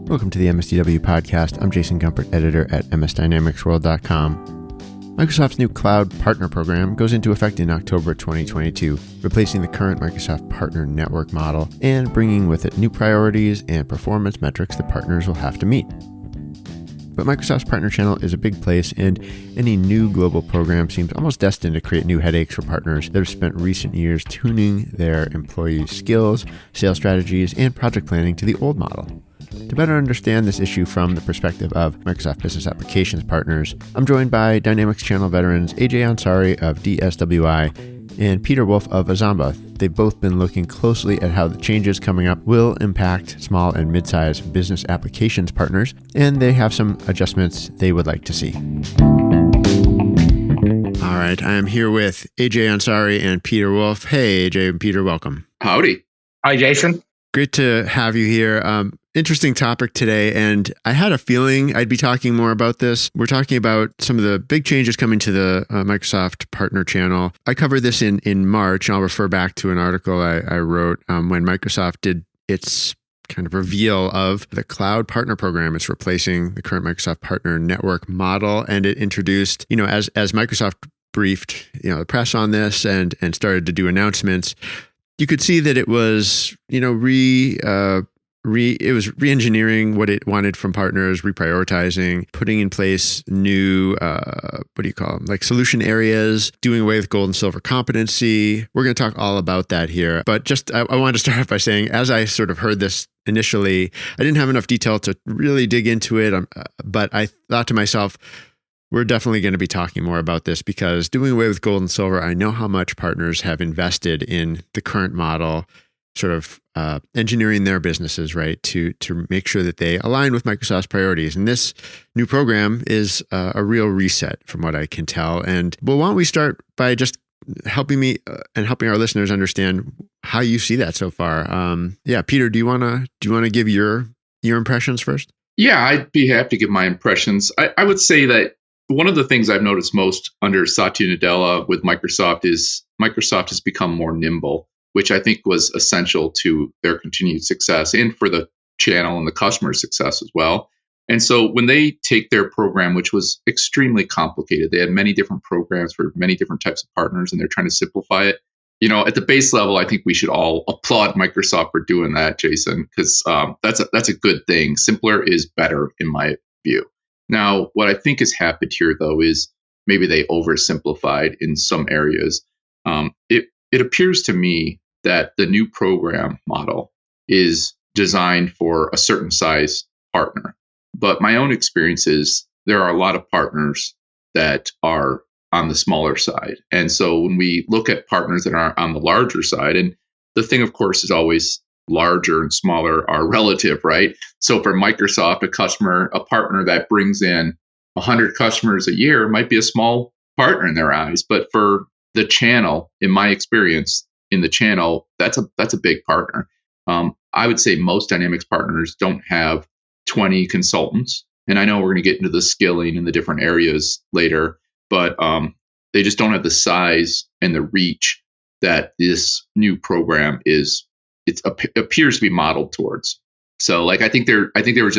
Welcome to the MSDW podcast. I'm Jason Gumpert, editor at msdynamicsworld.com. Microsoft's new Cloud Partner Program goes into effect in October 2022, replacing the current Microsoft Partner Network model and bringing with it new priorities and performance metrics that partners will have to meet. But Microsoft's Partner Channel is a big place, and any new global program seems almost destined to create new headaches for partners that have spent recent years tuning their employees' skills, sales strategies, and project planning to the old model. To better understand this issue from the perspective of Microsoft Business Applications partners, I'm joined by Dynamics Channel veterans AJ Ansari of DWSi and Peter Wolf of Azamba. They've both been looking closely at how the changes coming up will impact small and mid-sized business applications partners, and they have some adjustments they would like to see. All right, I am here with AJ Ansari and Peter Wolf. Hey, AJ and Peter, welcome. Howdy. Hi, Jason. Great to have you here. Interesting topic today, and I had a feeling I'd be talking more about this. We're talking about some of the big changes coming to the Microsoft Partner Channel. I covered this in March, and I'll refer back to an article I wrote when Microsoft did its kind of reveal of the Cloud Partner Program. It's replacing the current Microsoft Partner Network model, and it introduced, as Microsoft briefed, the press on this and started to do announcements. You could see that it was, it was re-engineering what it wanted from partners, reprioritizing, putting in place new, solution areas, doing away with gold and silver competency. We're going to talk all about that here. But just, I wanted to start off by saying, as I sort of heard this initially, I didn't have enough detail to really dig into it. But I thought to myself, we're definitely going to be talking more about this because doing away with gold and silver, I know how much partners have invested in the current model, sort of engineering their businesses, right, to make sure that they align with Microsoft's priorities. And this new program is a real reset from what I can tell. And why don't we start by just helping me and helping our listeners understand how you see that so far. Peter, do you want to give your impressions first? Yeah, I'd be happy to give my impressions. I would say that one of the things I've noticed most under Satya Nadella with Microsoft is Microsoft has become more nimble, which I think was essential to their continued success and for the channel and the customer success as well. And so when they take their program, which was extremely complicated, they had many different programs for many different types of partners, and they're trying to simplify it. At the base level, I think we should all applaud Microsoft for doing that, Jason, because that's a good thing. Simpler is better, in my view. Now, what I think has happened here, though, is maybe they oversimplified in some areas. It appears to me that the new program model is designed for a certain size partner. But my own experience is there are a lot of partners that are on the smaller side. And so when we look at partners that are on the larger side, and the thing, of course, is always larger and smaller are relative, right? So for Microsoft, a partner that brings in 100 customers a year might be a small partner in their eyes. But for the channel, in my experience, in the channel, that's a big partner. I would say most Dynamics partners don't have 20 consultants. And I know we're going to get into the skilling in the different areas later, but they just don't have the size and the reach that this new program appears to be modeled towards. So I think there was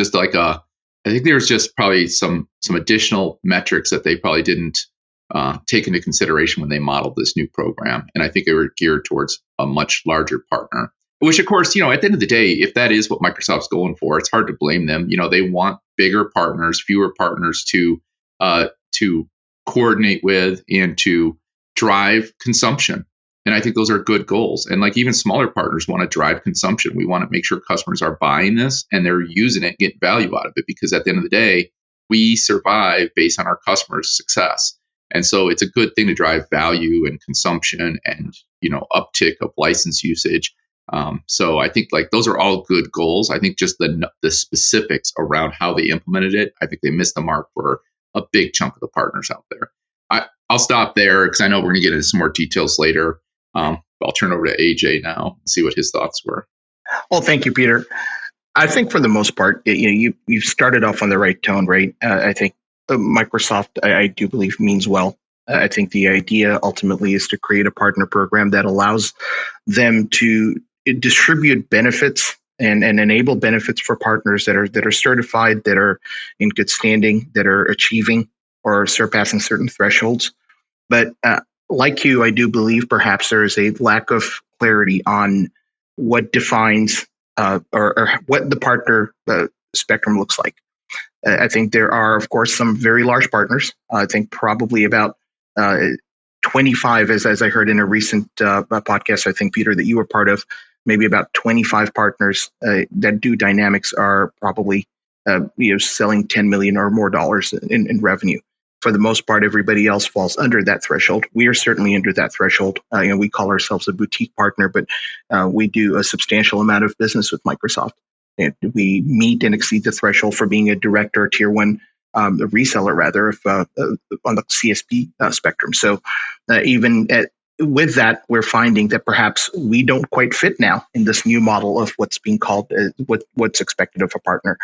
just probably some additional metrics that they probably didn't take into consideration when they modeled this new program. And I think they were geared towards a much larger partner, which, of course, at the end of the day, if that is what Microsoft's going for, it's hard to blame them. They want bigger partners, fewer partners to coordinate with and to drive consumption. And I think those are good goals. And even smaller partners want to drive consumption. We want to make sure customers are buying this and they're using it, getting value out of it, because at the end of the day, we survive based on our customers' success. And so it's a good thing to drive value and consumption and, uptick of license usage. So I think those are all good goals. I think just the specifics around how they implemented it, I think they missed the mark for a big chunk of the partners out there. I'll stop there because I know we're going to get into some more details later. I'll turn over to AJ now and see what his thoughts were. Well, thank you, Peter. I think for the most part, you started off on the right tone, right? I think Microsoft, I do believe, means well. I think the idea ultimately is to create a partner program that allows them to distribute benefits and enable benefits for partners that are certified, that are in good standing, that are achieving or surpassing certain thresholds. But like you, I do believe perhaps there is a lack of clarity on what defines or what the partner spectrum looks like. I think there are, of course, some very large partners. I think probably about 25, as I heard in a recent podcast, I think, Peter, that you were part of, maybe about 25 partners that do Dynamics are probably selling $10 million or more dollars in revenue. For the most part, everybody else falls under that threshold. We are certainly under that threshold. We call ourselves a boutique partner, but we do a substantial amount of business with Microsoft. And we meet and exceed the threshold for being a direct or tier one reseller, rather, on the CSP spectrum. So with that, we're finding that perhaps we don't quite fit now in this new model of what's being called what's expected of a partner.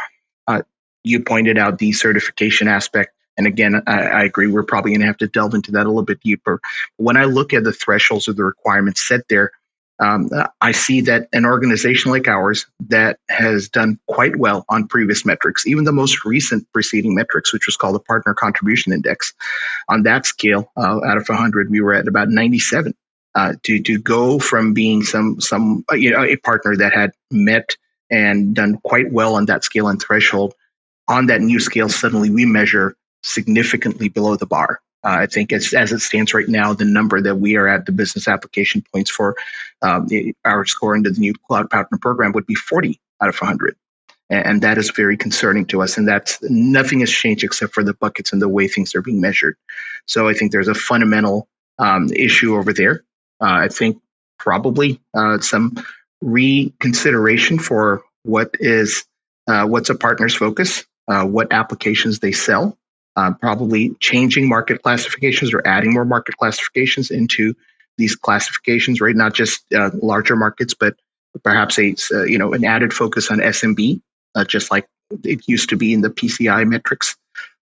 You pointed out the certification aspect. And again, I agree, we're probably going to have to delve into that a little bit deeper. When I look at the thresholds of the requirements set there, I see that an organization like ours that has done quite well on previous metrics, even the most recent preceding metrics, which was called the Partner Contribution Index, on that scale, out of 100, we were at about 97. To go from being a partner that had met and done quite well on that scale and threshold, on that new scale, suddenly we measure significantly below the bar. I think as it stands right now, the number that we are at, the business application points for our score into the new Cloud Partner Program would be 40 out of 100. And that is very concerning to us. And that's nothing has changed except for the buckets and the way things are being measured. So I think there's a fundamental issue over there. I think probably some reconsideration for what's a partner's focus, what applications they sell. Probably changing market classifications or adding more market classifications into these classifications, right? Not just larger markets, but perhaps an added focus on SMB, just like it used to be in the PCI metrics.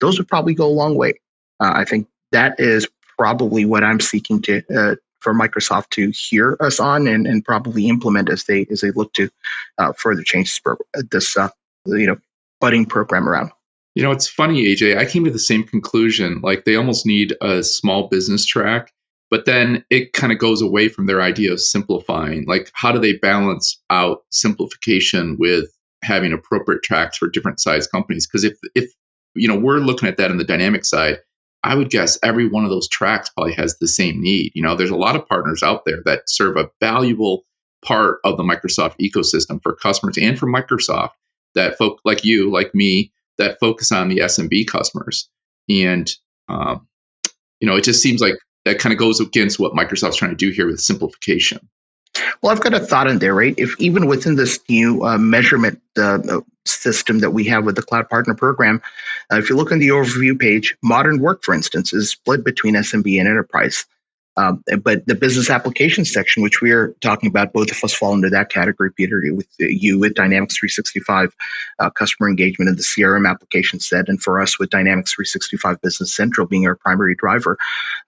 Those would probably go a long way. I think that is probably what I'm seeking for Microsoft to hear us on and probably implement as they look to further change this budding program around. It's funny, AJ. I came to the same conclusion. Like they almost need a small business track, but then it kind of goes away from their idea of simplifying. Like, how do they balance out simplification with having appropriate tracks for different size companies? Because if we're looking at that in the dynamic side, I would guess every one of those tracks probably has the same need. There's a lot of partners out there that serve a valuable part of the Microsoft ecosystem for customers and for Microsoft that folk like you, like me, that focus on the SMB customers. And, it just seems like that kind of goes against what Microsoft's trying to do here with simplification. Well, I've got a thought in there, right? If even within this new measurement system that we have with the Cloud Partner Program, if you look on the overview page, modern work, for instance, is split between SMB and enterprise. But the business application section, which we are talking about, both of us fall into that category, Peter, with Dynamics 365 customer engagement and the CRM application set, and for us with Dynamics 365 Business Central being our primary driver.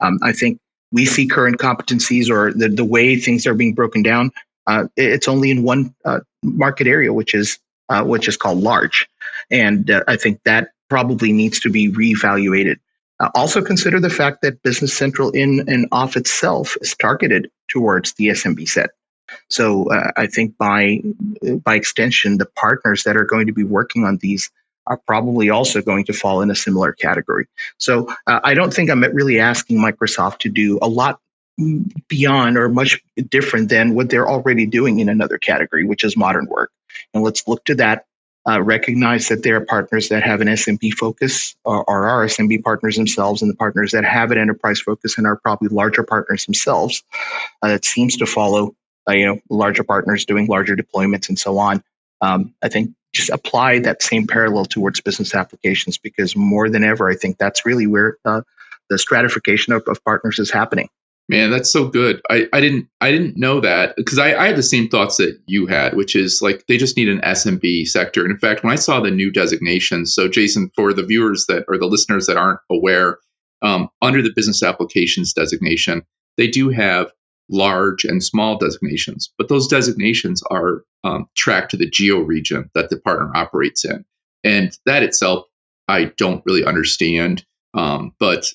I think we see current competencies or the way things are being broken down. It's only in one market area, which is called large, and I think that probably needs to be reevaluated. Also consider the fact that Business Central in and of itself is targeted towards the SMB set. So I think by extension, the partners that are going to be working on these are probably also going to fall in a similar category. So I don't think I'm really asking Microsoft to do a lot beyond or much different than what they're already doing in another category, which is modern work. And let's look to that. Recognize that there are partners that have an SMB focus or are SMB partners themselves, and the partners that have an enterprise focus and are probably larger partners themselves. That seems to follow, larger partners doing larger deployments and so on. I think just apply that same parallel towards business applications, because more than ever, I think that's really where the stratification of partners is happening. Man, that's so good. I didn't know that, because I had the same thoughts that you had, which is like they just need an SMB sector. And in fact, when I saw the new designations, so Jason, for the viewers or the listeners that aren't aware, under the business applications designation, they do have large and small designations, but those designations are tracked to the geo region that the partner operates in. And that itself, I don't really understand. But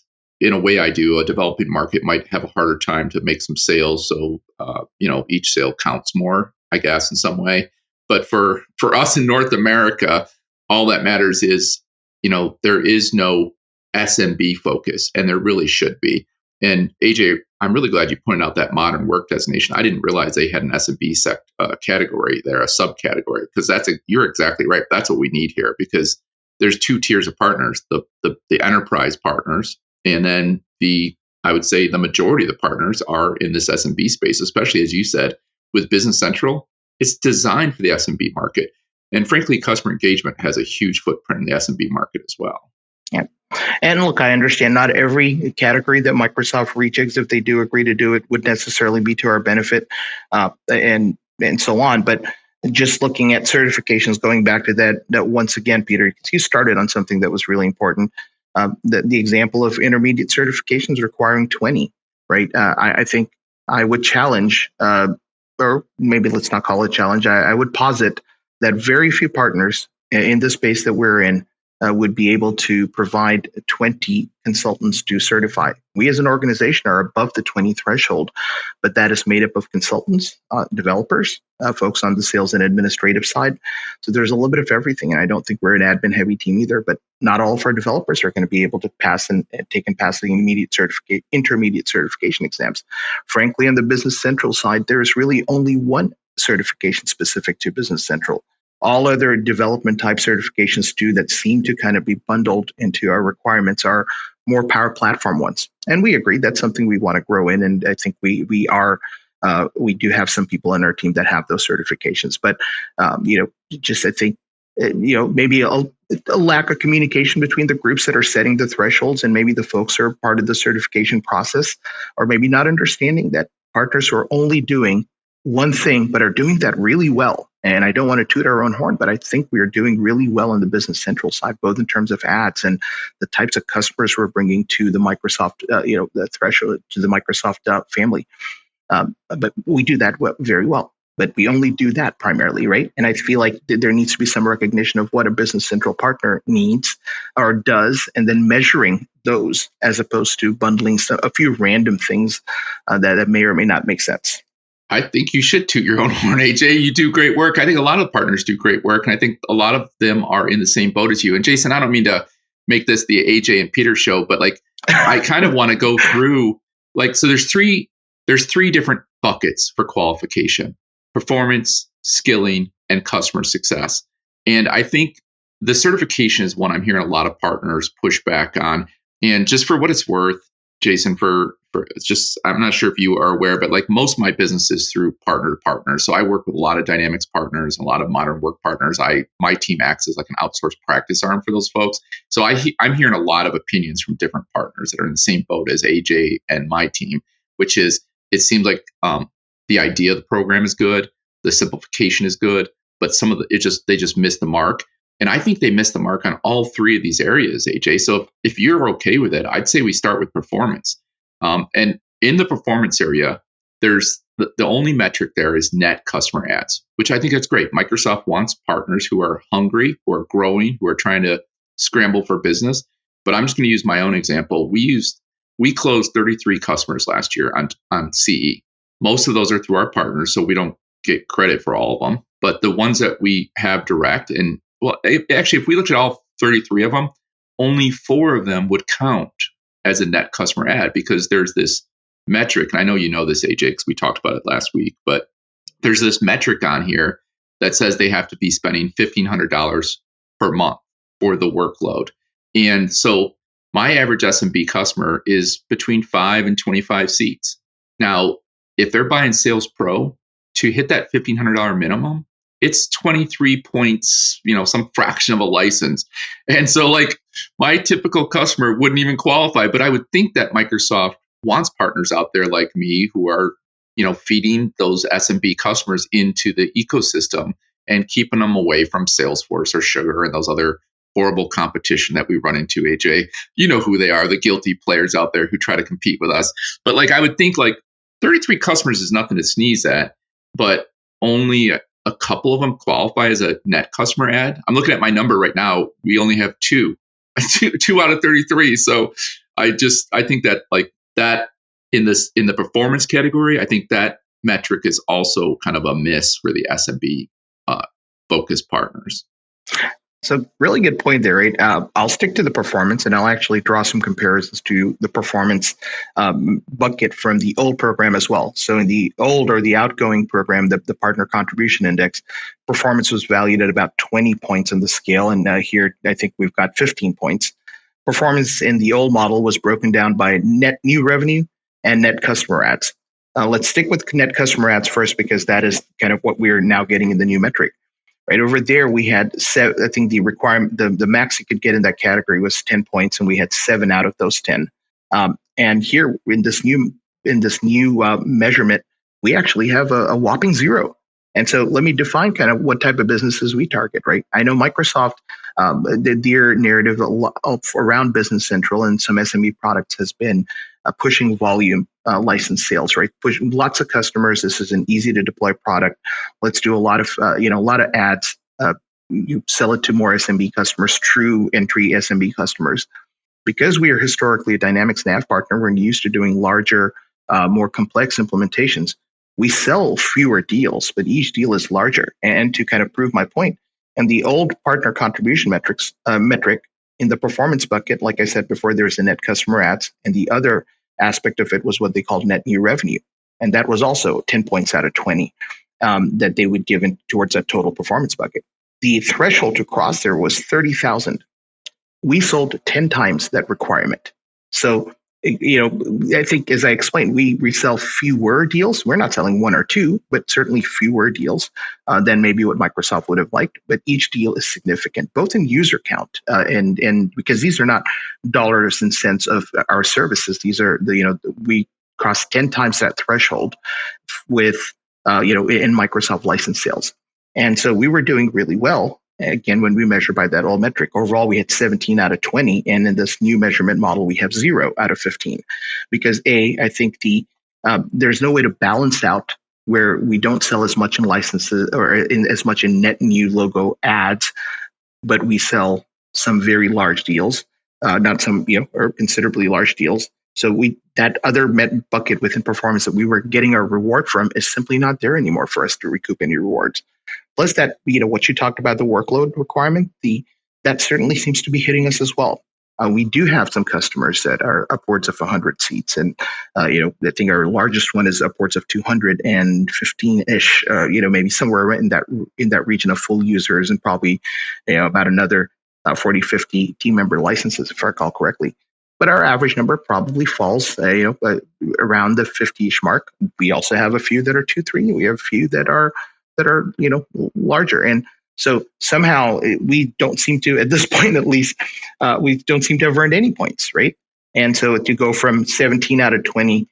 in a way I do. A developing market might have a harder time to make some sales. So, each sale counts more, I guess, in some way. But for us in North America, all that matters is, there is no SMB focus, and there really should be. And AJ, I'm really glad you pointed out that modern work designation. I didn't realize they had an SMB category there, a subcategory, because you're exactly right. That's what we need here, because there's two tiers of partners: the enterprise partners, and then I would say the majority of the partners are in this SMB space, especially as you said with Business Central. It's designed for the SMB market, and frankly, customer engagement has a huge footprint in the SMB market as well. Yeah. And look, I understand not every category that Microsoft rejigs, if they do agree to do it, would necessarily be to our benefit, and so on. But just looking at certifications, going back to that once again, Peter, you started on something that was really important. The example of intermediate certifications requiring 20, right? I think I would challenge, or maybe let's not call it challenge. I would posit that very few partners in the space that we're in would be able to provide 20 consultants to certify. We as an organization are above the 20 threshold, but that is made up of consultants, developers, folks on the sales and administrative side. So there's a little bit of everything. And I don't think we're an admin heavy team either, but not all of our developers are going to be able to pass the intermediate certification exams. Frankly, on the Business Central side, there is really only one certification specific to Business Central. All other development type certifications too that seem to kind of be bundled into our requirements are more Power Platform ones. And we agree that's something we want to grow in. And I think we do have some people in our team that have those certifications. But, I think, maybe a lack of communication between the groups that are setting the thresholds, and maybe the folks who are part of the certification process, or maybe not understanding that partners who are only doing one thing, but are doing that really well. And I don't want to toot our own horn, but I think we are doing really well on the Business Central side, both in terms of ads and the types of customers we're bringing to the Microsoft, the threshold, to the Microsoft family. But we do that very well. But we only do that primarily, right? And I feel like there needs to be some recognition of what a Business Central partner needs or does, and then measuring those as opposed to bundling a few random things that may or may not make sense. I think you should toot your own horn, AJ. You do great work. I think a lot of partners do great work, and I think a lot of them are in the same boat as you. And Jason, I don't mean to make this the AJ and Peter show, but I kind of want to go through so there's three different buckets for qualification: performance, skilling, and customer success. And I think the certification is one I'm hearing a lot of partners push back on. And just for what it's worth, Jason, I'm not sure if you are aware, but most of my business is through partner to partner. So I work with a lot of Dynamics partners, a lot of modern work partners. My team acts as an outsourced practice arm for those folks. So I'm hearing a lot of opinions from different partners that are in the same boat as AJ and my team, which is, it seems like the idea of the program is good, the simplification is good, but they just missed the mark. And I think they missed the mark on all three of these areas, AJ. So if you're okay with it, I'd say we start with performance. And in the performance area, there's the only metric there is net customer adds, which I think that's great. Microsoft wants partners who are hungry, who are growing, who are trying to scramble for business. But I'm just going to use my own example. We closed 33 customers last year on CE. Most of those are through our partners, so we don't get credit for all of them. But the ones that we have direct, actually, if we look at all 33 of them, only 4 of them would count as a net customer add, because there's this metric, and I know you know this, AJ, because we talked about it last week, but there's this metric on here that says they have to be spending $1,500 per month for the workload. And so my average SMB customer is between 5 and 25 seats. Now, if they're buying Sales Pro, to hit that $1,500 minimum, it's 23 points, some fraction of a license. And so my typical customer wouldn't even qualify, but I would think that Microsoft wants partners out there like me who are, feeding those SMB customers into the ecosystem and keeping them away from Salesforce or Sugar and those other horrible competition that we run into, AJ. You know who they are, the guilty players out there who try to compete with us. But I would think 33 customers is nothing to sneeze at, but only a couple of them qualify as a net customer add. I'm looking at my number right now. We only have two out of 33. So I think that like that in the performance category, I think that metric is also kind of a miss for the SMB focused partners. So really good point there, right? I'll stick to the performance, and I'll actually draw some comparisons to the performance bucket from the old program as well. So in the old or the outgoing program, the partner contribution index, performance was valued at about 20 points on the scale. And here, I think we've got 15 points. Performance in the old model was broken down by net new revenue and net customer adds. Let's stick with net customer adds first, because that is kind of what we're now getting in the new metric. Right over there, we had I think the requirement, the max you could get in that category was 10 points, and we had 7 out of those 10. And here in this new measurement, we actually have a whopping 0. And so let me define kind of what type of businesses we target. Right, I know Microsoft, their narrative around Business Central and some SME products has been pushing volume license sales, right? Pushing lots of customers. This is an easy to deploy product. Let's do a lot of ads. You sell it to more SMB customers, true entry SMB customers. Because we are historically a Dynamics NAV partner, we're used to doing larger, more complex implementations. We sell fewer deals, but each deal is larger. And to kind of prove my point, and the old partner contribution metric in the performance bucket, like I said before, there's a net customer adds, and the other aspect of it was what they called net new revenue. And that was also 10 points out of 20 that they would give in towards that total performance bucket. The threshold to cross there was 30,000. We sold 10 times that requirement. So, I think, as I explained, we resell fewer deals. We're not selling 1 or 2, but certainly fewer deals than maybe what Microsoft would have liked. But each deal is significant, both in user count and because these are not dollars and cents of our services. These are we cross 10 times that threshold with in Microsoft license sales, and so we were doing really well. Again, when we measure by that old metric, overall we had 17 out of 20, and in this new measurement model we have 0 out of 15, because I think there's no way to balance out where we don't sell as much in licenses or as much in net new logo ads, but we sell some very large deals, not some or considerably large deals. So that other bucket within performance that we were getting our reward from is simply not there anymore for us to recoup any rewards. Plus that, what you talked about, the workload requirement, that certainly seems to be hitting us as well. We do have some customers that are upwards of 100 seats, and I think our largest one is upwards of 215-ish. Maybe somewhere in that region of full users, and probably about another 40, 50 team member licenses, if I recall correctly. But our average number probably falls around the 50-ish mark. We also have a few that are 2, 3. We have a few that are larger, and so somehow we don't seem to, at this point at least, we don't seem to have earned any points, right? And so to go from 17 out of 20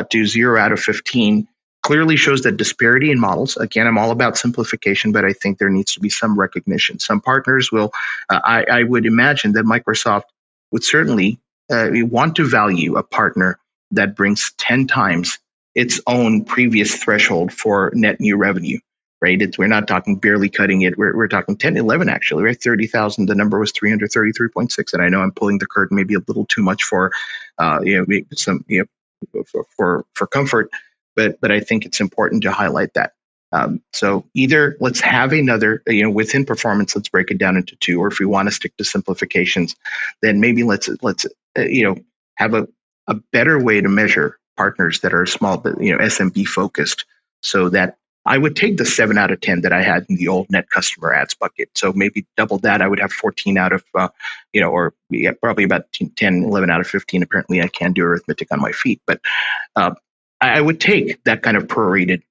to 0 out of 15 clearly shows that disparity in models. Again, I'm all about simplification, but I think there needs to be some recognition. Some partners will, I would imagine that Microsoft would certainly want to value a partner that brings 10 times its own previous threshold for net new revenue. Right, we're not talking barely cutting it. We're talking 10, 11 actually. Right, 30,000. The number was 333.6, and I know I'm pulling the curtain maybe a little too much for, for comfort, but I think it's important to highlight that. So either let's have another, within performance, let's break it down into 2, or if we want to stick to simplifications, then maybe let's have a better way to measure partners that are small, but SMB focused, so that I would take the 7 out of 10 that I had in the old net customer ads bucket. So maybe double that. I would have 14 out of, probably about 10, 11 out of 15. Apparently I can do arithmetic on my feet, but I would take that kind of prorated,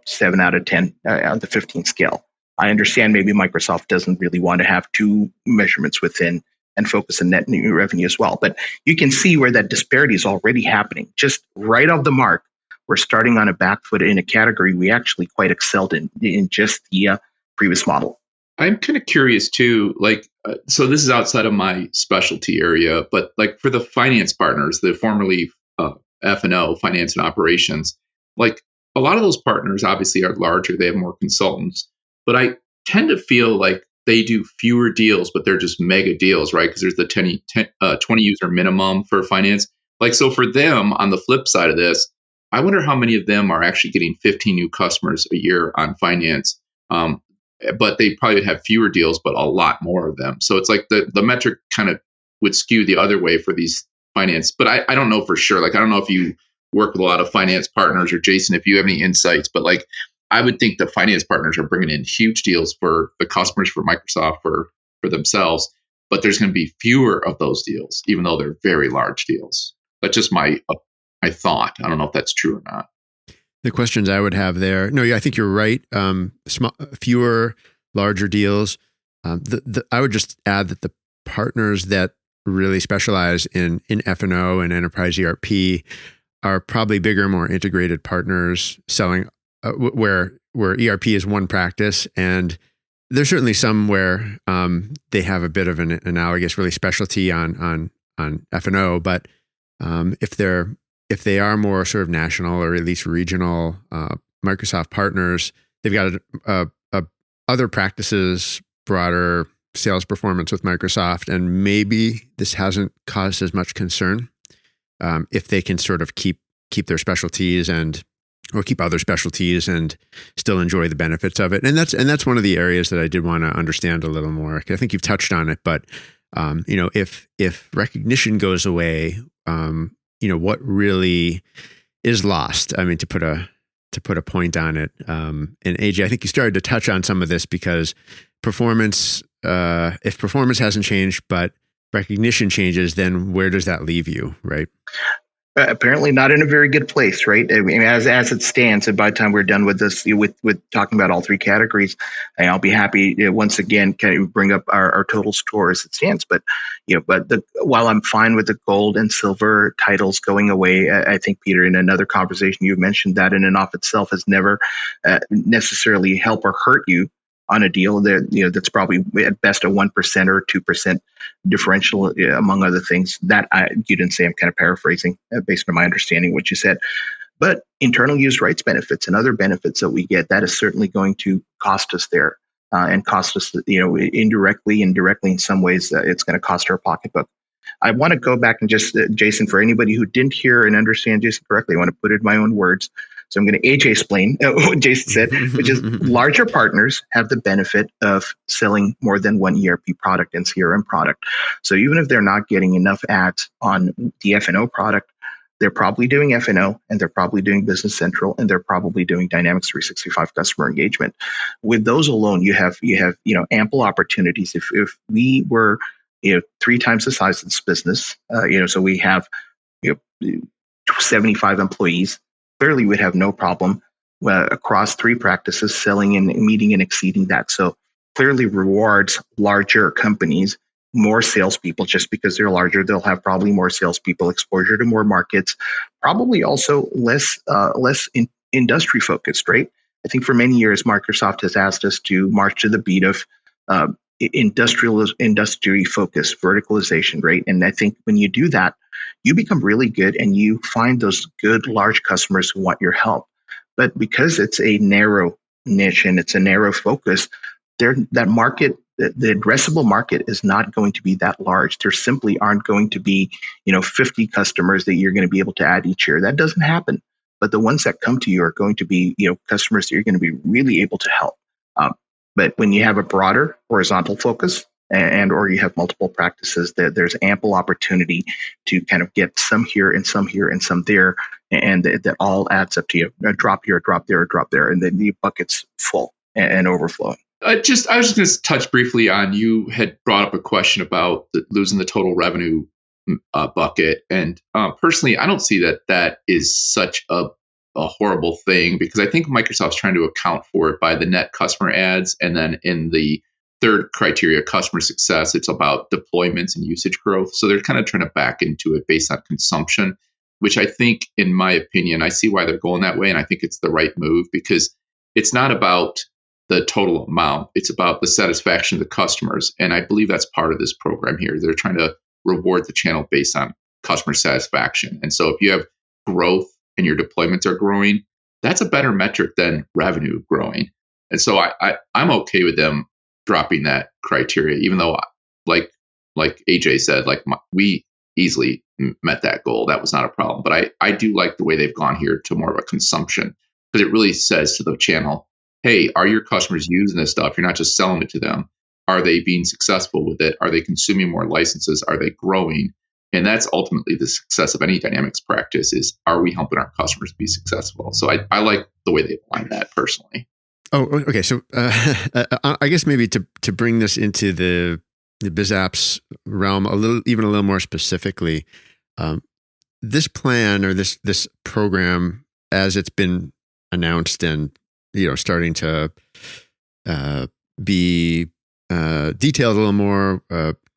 7 out of 10 on the 15 scale. I understand maybe Microsoft doesn't really want to have 2 measurements within and focus on net new revenue as well. But you can see where that disparity is already happening. Just right off the mark, we're starting on a back foot in a category we actually quite excelled in just the previous model. I'm kind of curious too, so this is outside of my specialty area, but for the finance partners, the formerly F&O, finance and operations, like a lot of those partners obviously are larger, they have more consultants, but I tend to feel like they do fewer deals, but they're just mega deals, right? Because there's the 20 user minimum for finance. Like, so for them, on the flip side of this, I wonder how many of them are actually getting 15 new customers a year on finance. But they probably have fewer deals, but a lot more of them. So it's like the metric kind of would skew the other way for these finance. But I don't know for sure. Like, I don't know if you work with a lot of finance partners, or Jason, if you have any insights, but like, I would think the finance partners are bringing in huge deals for the customers, for Microsoft, for themselves, but there's going to be fewer of those deals, even though they're very large deals. That's just my thought. I don't know if that's true or not. The questions I would have there. No, yeah, I think you're right. Fewer, larger deals. I would just add that the partners that really specialize in F&O and enterprise ERP are probably bigger, more integrated partners selling where ERP is one practice, and there's certainly some where they have a bit of an analogous, really specialty on F&O, but if they are more sort of national or at least regional Microsoft partners, they've got other practices, broader sales performance with Microsoft, and maybe this hasn't caused as much concern if they can sort of keep their specialties or keep other specialties and still enjoy the benefits of it. And that's one of the areas that I did want to understand a little more. I think you've touched on it, but if recognition goes away, what really is lost? I mean, to put a point on it. And AJ, I think you started to touch on some of this, because performance, if performance hasn't changed, but recognition changes, then where does that leave you, right? Apparently not in a very good place, right? I mean, as it stands, and by the time we're done with this, with talking about all three categories, and I'll be happy to once again kind of bring up our total score as it stands. But while I'm fine with the gold and silver titles going away, I think, Peter, in another conversation you mentioned that in and of itself has never necessarily help or hurt you on a deal that's probably at best a 1% or 2% differential, among other things. That you didn't say. I'm kind of paraphrasing based on my understanding of what you said. But internal use rights benefits and other benefits that we get, that is certainly going to cost us there, and cost us, indirectly and directly in some ways. It's going to cost our pocketbook. I want to go back and just, Jason, for anybody who didn't hear and understand Jason correctly, I want to put it in my own words. So I'm going to AJ explain what Jason said, which is larger partners have the benefit of selling more than one ERP product and CRM product. So even if they're not getting enough ads on the F&O product, they're probably doing F&O, and they're probably doing Business Central, and they're probably doing Dynamics 365 customer engagement. With those alone, you have ample opportunities. If we were 3 times the size of this business, so we have 75 employees. Clearly, we'd have no problem across 3 practices selling and meeting and exceeding that. So clearly rewards larger companies more salespeople. Just because they're larger, they'll have probably more salespeople, exposure to more markets, probably also less industry focused, right? I think for many years, Microsoft has asked us to march to the beat of industry focused verticalization, right? And I think when you do that, you become really good, and you find those good large customers who want your help. But because it's a narrow niche and it's a narrow focus, that market, the addressable market, is not going to be that large. There simply aren't going to be 50 customers that you're going to be able to add each year. That doesn't happen. But the ones that come to you are going to be customers that you're going to be really able to help. But when you have a broader horizontal focus, or you have multiple practices, there's ample opportunity to kind of get some here and some here and some there, and that all adds up to a drop here, a drop there, a drop there, and then the bucket's full and overflowing. I was just going to touch briefly on, you had brought up a question about losing the total revenue bucket, and personally, I don't see that is such a horrible thing, because I think Microsoft's trying to account for it by the net customer adds, and then in the third criteria, customer success, it's about deployments and usage growth. So they're kind of trying to back into it based on consumption, which I think, in my opinion, I see why they're going that way, and I think it's the right move, because it's not about the total amount, it's about the satisfaction of the customers, and I believe that's part of this program here. They're trying to reward the channel based on customer satisfaction, and so if you have growth and your deployments are growing, that's a better metric than revenue growing. And so I'm okay with them dropping that criteria, even though, like AJ said, we easily met that goal. That was not a problem. But I do like the way they've gone here to more of a consumption, because it really says to the channel, hey, are your customers using this stuff? You're not just selling it to them. Are they being successful with it? Are they consuming more licenses? Are they growing? And that's ultimately the success of any dynamics practice is, are we helping our customers be successful? So I like the way they align that personally. Oh, okay. So I guess maybe to bring this into the BizApps realm even a little more specifically, this plan or this program, as it's been announced and starting to be detailed a little more,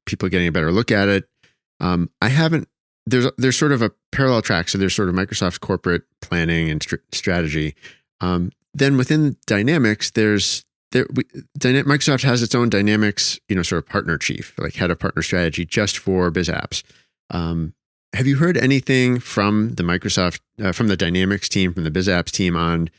people getting a better look at it. There's sort of a parallel track. So there's sort of Microsoft's corporate planning and strategy. Then within Dynamics, Microsoft has its own Dynamics, sort of partner chief, like head of partner strategy, just for BizApps. Have you heard anything from the Microsoft, from the Dynamics team, from the BizApps team on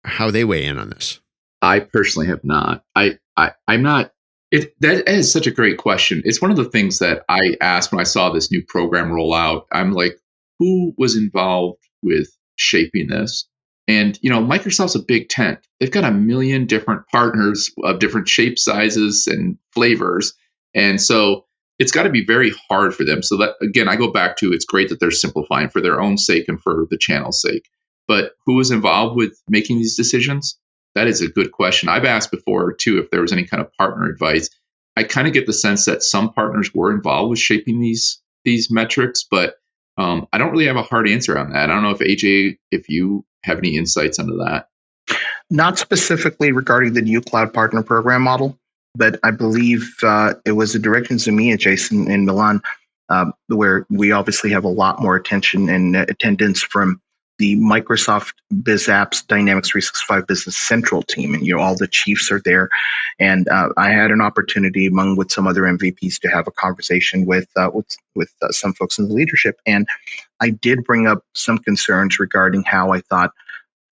how they weigh in on this? I personally have not. I'm not. That is such a great question. It's one of the things that I asked when I saw this new program roll out. I'm like, who was involved with shaping this? And, Microsoft's a big tent. They've got 1 million different partners of different shapes, sizes, and flavors. And so it's got to be very hard for them. So that, again, I go back to, it's great that they're simplifying for their own sake and for the channel's sake. But who is involved with making these decisions? That is a good question. I've asked before, too, if there was any kind of partner advice. I kind of get the sense that some partners were involved with shaping these metrics, but I don't really have a hard answer on that. I don't know if AJ, if you have any insights into that. Not specifically regarding the new cloud partner program model, but I believe it was the directions of me and Jason in Milan, where we obviously have a lot more attention and attendance from the Microsoft BizApps Dynamics 365 Business Central team, and all the chiefs are there. And I had an opportunity, with some other MVPs, to have a conversation with some folks in the leadership, and I did bring up some concerns regarding how I thought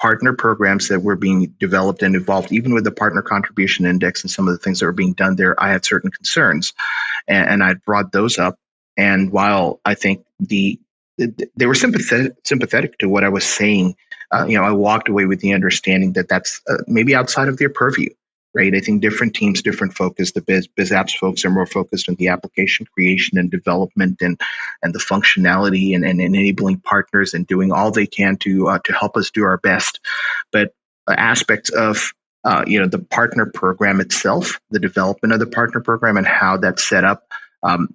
partner programs that were being developed and evolved, even with the partner contribution index and some of the things that were being done there, I had certain concerns, and I brought those up. And while I think they were sympathetic to what I was saying, I walked away with the understanding that that's maybe outside of their purview, right? I think different teams, different focus. The BizApps folks are more focused on the application creation and development and the functionality and enabling partners and doing all they can to help us do our best. But aspects of the partner program itself, the development of the partner program and how that's set up,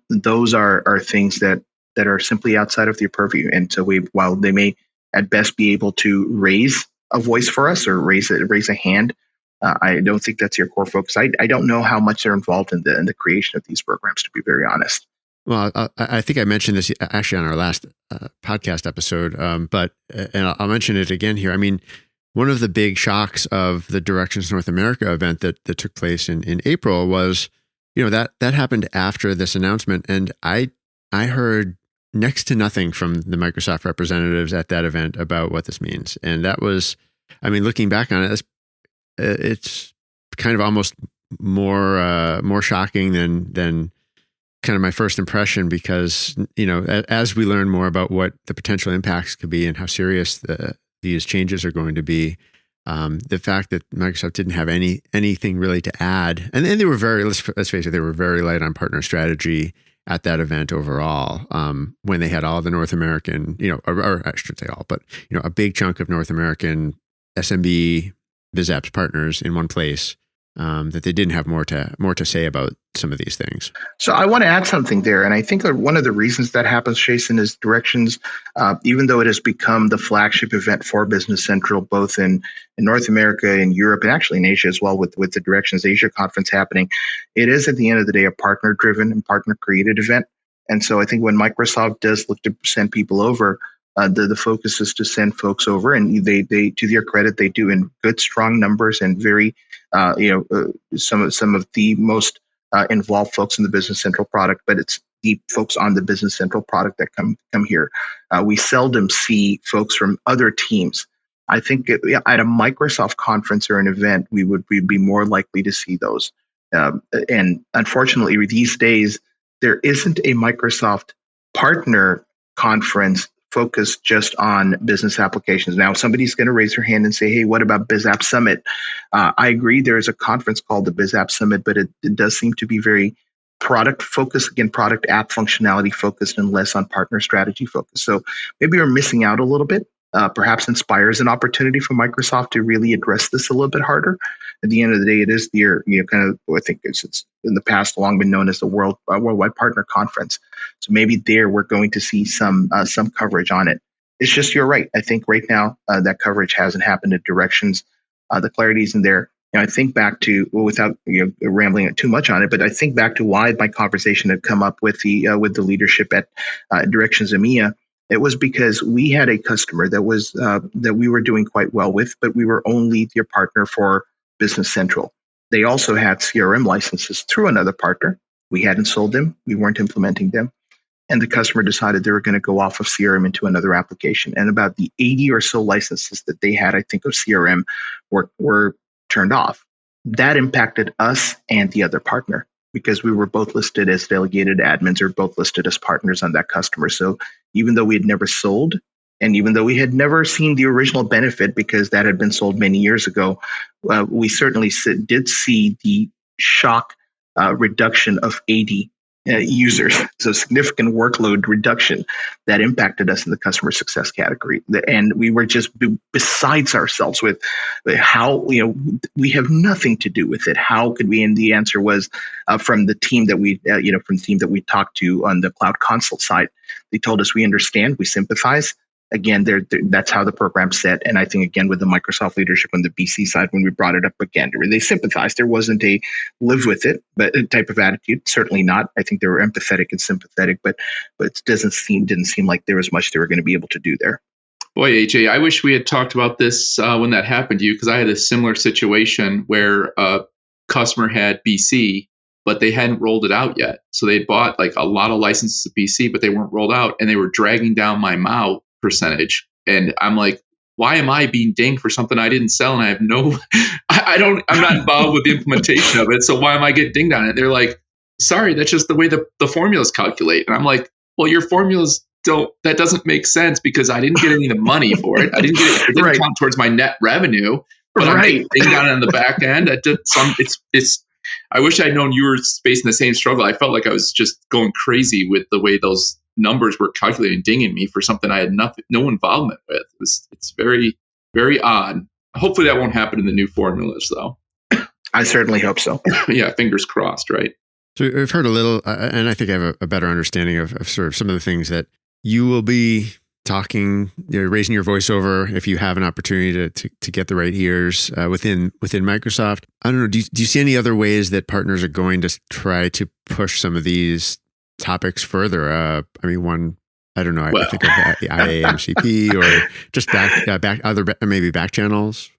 those are things that are simply outside of their purview. And so while they may at best be able to raise a voice for us or raise a hand, I don't think that's your core focus. I don't know how much they're involved in the creation of these programs, to be very honest. Well, I think I mentioned this actually on our last podcast episode, but I'll mention it again here. I mean, one of the big shocks of the Directions North America event that took place in April was, that happened after this announcement, and I heard next to nothing from the Microsoft representatives at that event about what this means. And that was, looking back on it, it's kind of almost more shocking than kind of my first impression, because, as we learn more about what the potential impacts could be and how serious these changes are going to be, the fact that Microsoft didn't have anything really to add, and they were let's face it, they were very light on partner strategy at that event overall, when they had all the North American, or I should say all, but, a big chunk of North American SMB BizApps partners in one place, that they didn't have more to say about some of these things. So I want to add something there. And I think one of the reasons that happens, Jason, is Directions, even though it has become the flagship event for Business Central, both in North America and Europe, and actually in Asia as well, with the Directions Asia conference happening, it is at the end of the day a partner-driven and partner-created event. And so I think when Microsoft does look to send people over, the focus is to send folks over, and they to their credit, they do in good, strong numbers and very, some of the most involved folks in the Business Central product, but it's the folks on the Business Central product that come here. We seldom see folks from other teams I think at a Microsoft conference or an event, we'd be more likely to see those. And unfortunately, these days, there isn't a Microsoft partner conference focused just on business applications. Now, somebody's going to raise their hand and say, hey, what about BizApp Summit? I agree there is a conference called the BizApp Summit, but it does seem to be very product focused, again, product app functionality focused and less on partner strategy focused. So maybe we're missing out a little bit. Perhaps inspires an opportunity for Microsoft to really address this a little bit harder. At the end of the day, it is the kind of, I think it's in the past long been known as the Worldwide Partner Conference. So maybe there we're going to see some coverage on it. It's just, you're right. I think right now that coverage hasn't happened in directions. The clarity isn't there. I think back to, without rambling too much on it, but I think back to why my conversation had come up with the leadership at Directions EMEA. It was because we had a customer that was that we were doing quite well with, but we were only their partner for Business Central. They also had CRM licenses through another partner. We hadn't sold them. We weren't implementing them. And the customer decided they were going to go off of CRM into another application. And about the 80 or so licenses that they had, I think, of CRM were turned off. That impacted us and the other partner, because we were both listed as delegated admins or both listed as partners on that customer. So even though we had never sold, and even though we had never seen the original benefit because that had been sold many years ago, we certainly did see the shock reduction of 80 users. So significant workload reduction that impacted us in the customer success category. And we were just besides ourselves with how, we have nothing to do with it. How could we? And the answer was from the team that we talked to on the Cloud Consult side. They told us, we understand, we sympathize. Again, that's how the program's set. And I think, again, with the Microsoft leadership on the BC side, when we brought it up again, they sympathized. There wasn't a live with it but type of attitude. Certainly not. I think they were empathetic and sympathetic, but it didn't seem like there was much they were going to be able to do there. Boy, AJ, I wish we had talked about this when that happened to you, because I had a similar situation where a customer had BC, but they hadn't rolled it out yet. So they bought like a lot of licenses of BC, but they weren't rolled out, and they were dragging down my MAU percentage. And I'm like, why am I being dinged for something I didn't sell? And I have I'm not involved with the implementation of it. So why am I getting dinged on it? They're like, sorry, that's just the way the formulas calculate. And I'm like, well, your formulas that doesn't make sense, because I didn't get any of the money for it. It didn't count towards my net revenue, but I'm getting dinged on the back end. I wish I'd known you were facing the same struggle. I felt like I was just going crazy with the way those numbers were calculating, dinging me for something I had no involvement with. It's very, very odd. Hopefully that won't happen in the new formulas, though. I certainly hope so. Yeah, fingers crossed, right? So I've heard a little, and I think I have a better understanding of sort of some of the things that you will be talking, raising your voice over if you have an opportunity to get the right ears within Microsoft. I don't know. Do you see any other ways that partners are going to try to push some of these topics further? I don't know. I think of the IAMCP or just back channels.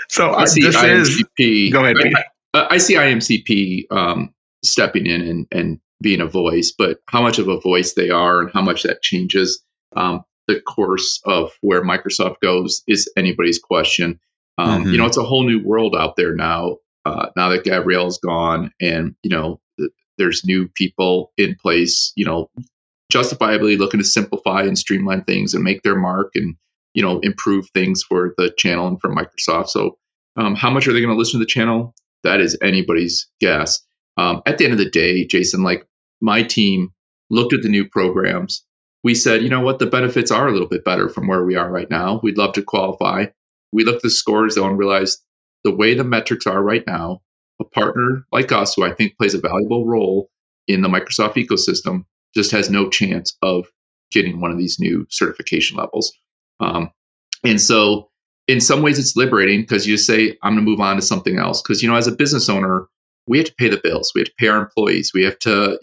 So I see IMCP. Go ahead, Pete. I see IMCP stepping in and being a voice, but how much of a voice they are and how much that changes the course of where Microsoft goes is anybody's question. It's a whole new world out there now. Now that Gabrielle's gone, and there's new people in place, justifiably looking to simplify and streamline things and make their mark and, improve things for the channel and for Microsoft. So how much are they going to listen to the channel? That is anybody's guess. At the end of the day, Jason, like my team looked at the new programs. We said, you know what, the benefits are a little bit better from where we are right now. We'd love to qualify. We looked at the scores though and realized the way the metrics are right now, a partner like us, who I think plays a valuable role in the Microsoft ecosystem, just has no chance of getting one of these new certification levels. And so in some ways it's liberating, because you say, I'm going to move on to something else. Because, as a business owner, we have to pay the bills. We have to pay our employees. We have to,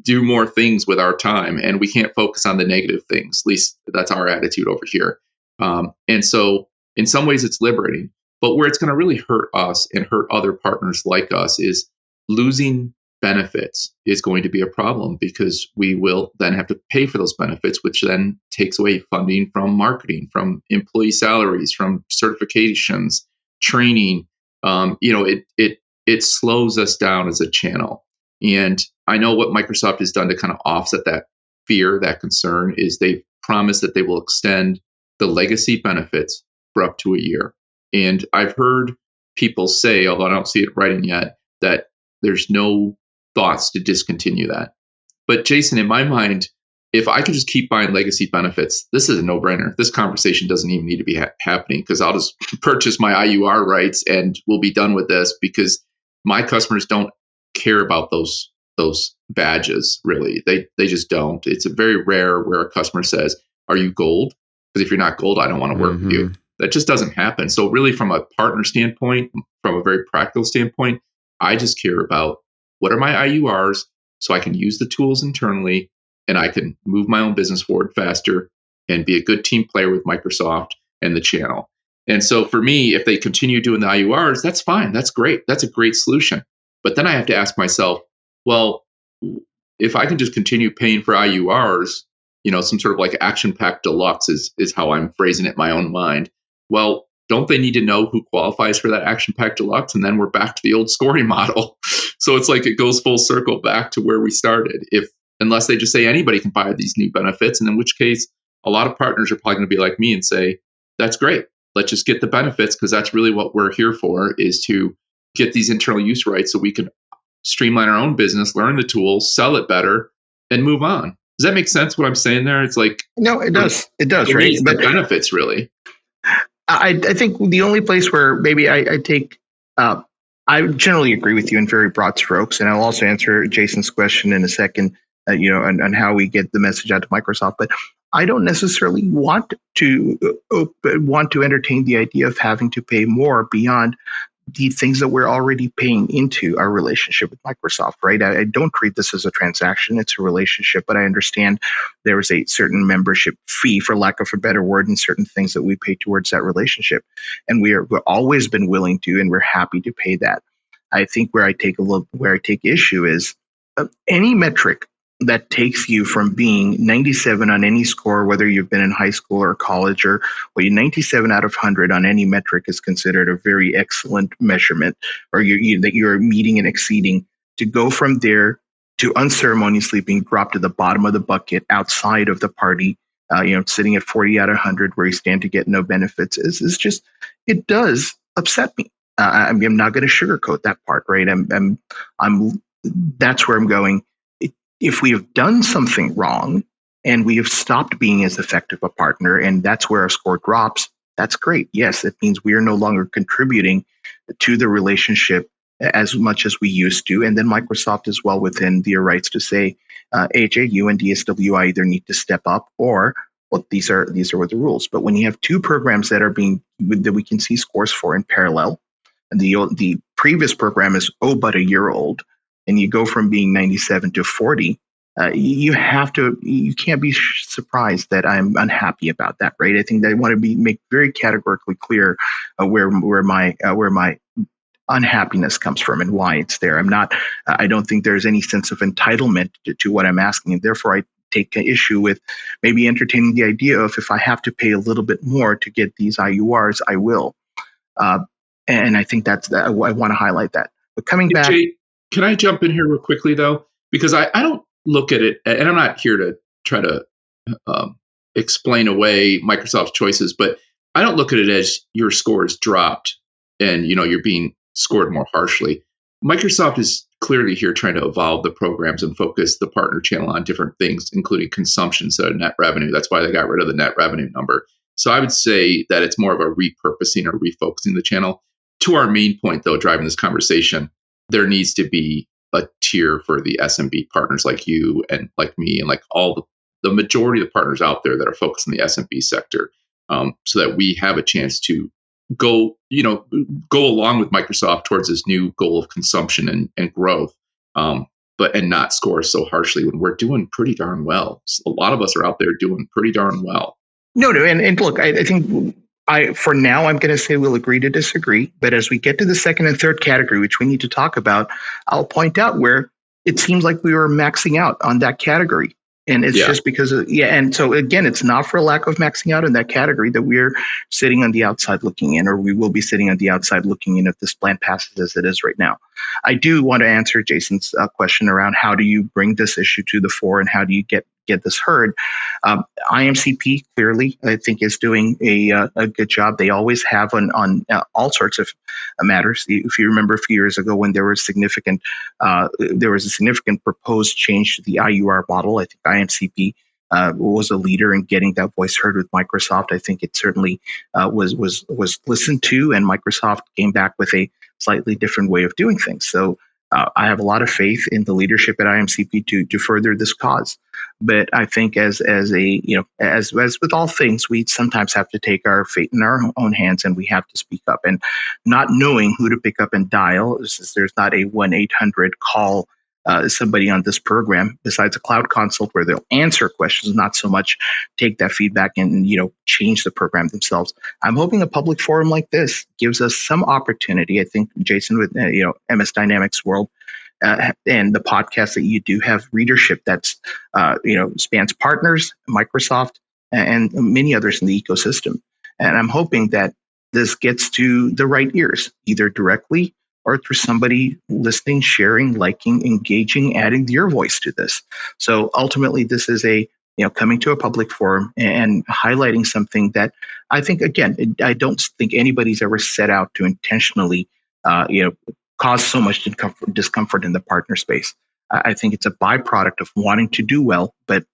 do more things with our time, and we can't focus on the negative things. At least that's our attitude over here. And so in some ways it's liberating, but where it's going to really hurt us and hurt other partners like us is losing benefits is going to be a problem because we will then have to pay for those benefits, which then takes away funding from marketing, from employee salaries, from certifications, training. It slows us down as a channel. And I know what Microsoft has done to kind of offset that fear, that concern, is they've promised that they will extend the legacy benefits for up to a year. And I've heard people say, although I don't see it writing yet, that there's no thoughts to discontinue that. But Jason, in my mind, if I could just keep buying legacy benefits, this is a no-brainer. This conversation doesn't even need to be happening because I'll just purchase my IUR rights and we'll be done with this because my customers don't care about those badges, really. They just don't. It's very rare where a customer says, "Are you gold?" Because if you're not gold, I don't want to work with you. That just doesn't happen. So really, from a partner standpoint, from a very practical standpoint, I just care about what are my IURs so I can use the tools internally and I can move my own business forward faster and be a good team player with Microsoft and the channel. And so for me, if they continue doing the IURs, that's fine. That's great. That's a great solution. But then I have to ask myself, well, if I can just continue paying for IURs, some sort of like Action Pack Deluxe is how I'm phrasing it in my own mind. Well, don't they need to know who qualifies for that Action Pack Deluxe? And then we're back to the old scoring model. So it's like it goes full circle back to where we started. Unless they just say anybody can buy these new benefits, and in which case a lot of partners are probably going to be like me and say, that's great. Let's just get the benefits because that's really what we're here for, is to get these internal use rights so we can streamline our own business, learn the tools, sell it better, and move on. Does that make sense what I'm saying there? It's like, no, it does. It does, right? But the benefits, really. I think the only place where maybe I take, I generally agree with you in very broad strokes, and I'll also answer Jason's question in a second, on how we get the message out to Microsoft. But I don't necessarily want to entertain the idea of having to pay more beyond the things that we're already paying into our relationship with Microsoft, right? I don't treat this as a transaction. It's a relationship, but I understand there is a certain membership fee, for lack of a better word, and certain things that we pay towards that relationship. And we've always been willing to, and we're happy to pay that. I think where I take issue is any metric that takes you from being 97 on any score, whether you've been in high school or college, or 97 out of 100 on any metric is considered a very excellent measurement, or that you're meeting and exceeding. To go from there to unceremoniously being dropped to the bottom of the bucket outside of the party, sitting at 40 out of 100 where you stand to get no benefits is just, it does upset me. I'm not going to sugarcoat that part, right? That's where I'm going. If we have done something wrong and we have stopped being as effective a partner, and that's where our score drops, that's great. Yes, it means we are no longer contributing to the relationship as much as we used to. And then Microsoft is well within their rights to say, AJ, you and DSWI either need to step up, or well, these are what the rules. But when you have two programs that we can see scores for in parallel, and the previous program is but a year old, and you go from being 97 to 40, you can't be surprised that I'm unhappy about that, right? I think that I want to make very categorically clear where my unhappiness comes from and why it's there. I don't think there's any sense of entitlement to what I'm asking, and therefore I take issue with maybe entertaining the idea of, if I have to pay a little bit more to get these IURs, I will. And I think I want to highlight that. But coming back. Jay, can I jump in here real quickly, though? Because I don't look at it, and I'm not here to try to explain away Microsoft's choices, but I don't look at it as your score is dropped and you're being scored more harshly. Microsoft is clearly here trying to evolve the programs and focus the partner channel on different things, including consumption instead of net revenue. That's why they got rid of the net revenue number. So I would say that it's more of a repurposing or refocusing the channel. To our main point, though, driving this conversation, there needs to be a tier for the SMB partners like you and like me and like all the majority of the partners out there that are focused in the SMB sector, so that we have a chance to go along with Microsoft towards this new goal of consumption and growth, and not score so harshly when we're doing pretty darn well. A lot of us are out there doing pretty darn well. No, and look, I think for now, I'm going to say we'll agree to disagree. But as we get to the second and third category, which we need to talk about, I'll point out where it seems like we were maxing out on that category. And it's just because and so again, it's not for lack of maxing out in that category that we're sitting on the outside looking in, or we will be sitting on the outside looking in if this plan passes as it is right now. I do want to answer Jason's question around how do you bring this issue to the fore and how do you get this heard. IMCP clearly, I think, is doing a good job. They always have on all sorts of matters. If you remember a few years ago when there was a significant proposed change to the IUR model, I think IMCP was a leader in getting that voice heard with Microsoft. I think it certainly was listened to, and Microsoft came back with a slightly different way of doing things. So I have a lot of faith in the leadership at IMCP to further this cause. But I think as with all things, we sometimes have to take our fate in our own hands, and we have to speak up. And not knowing who to pick up and dial, there's not a 1-800 call somebody on this program besides a cloud consult where they'll answer questions, not so much take that feedback and change the program themselves. I'm hoping a public forum like this gives us some opportunity. I think, Jason, with MS Dynamics World and the podcast that you do have readership that's spans partners, Microsoft, and many others in the ecosystem. And I'm hoping that this gets to the right ears, either directly or through somebody listening, sharing, liking, engaging, adding your voice to this. So ultimately, this is coming to a public forum and highlighting something that I think, again, I don't think anybody's ever set out to intentionally, cause so much discomfort in the partner space. I think it's a byproduct of wanting to do well, but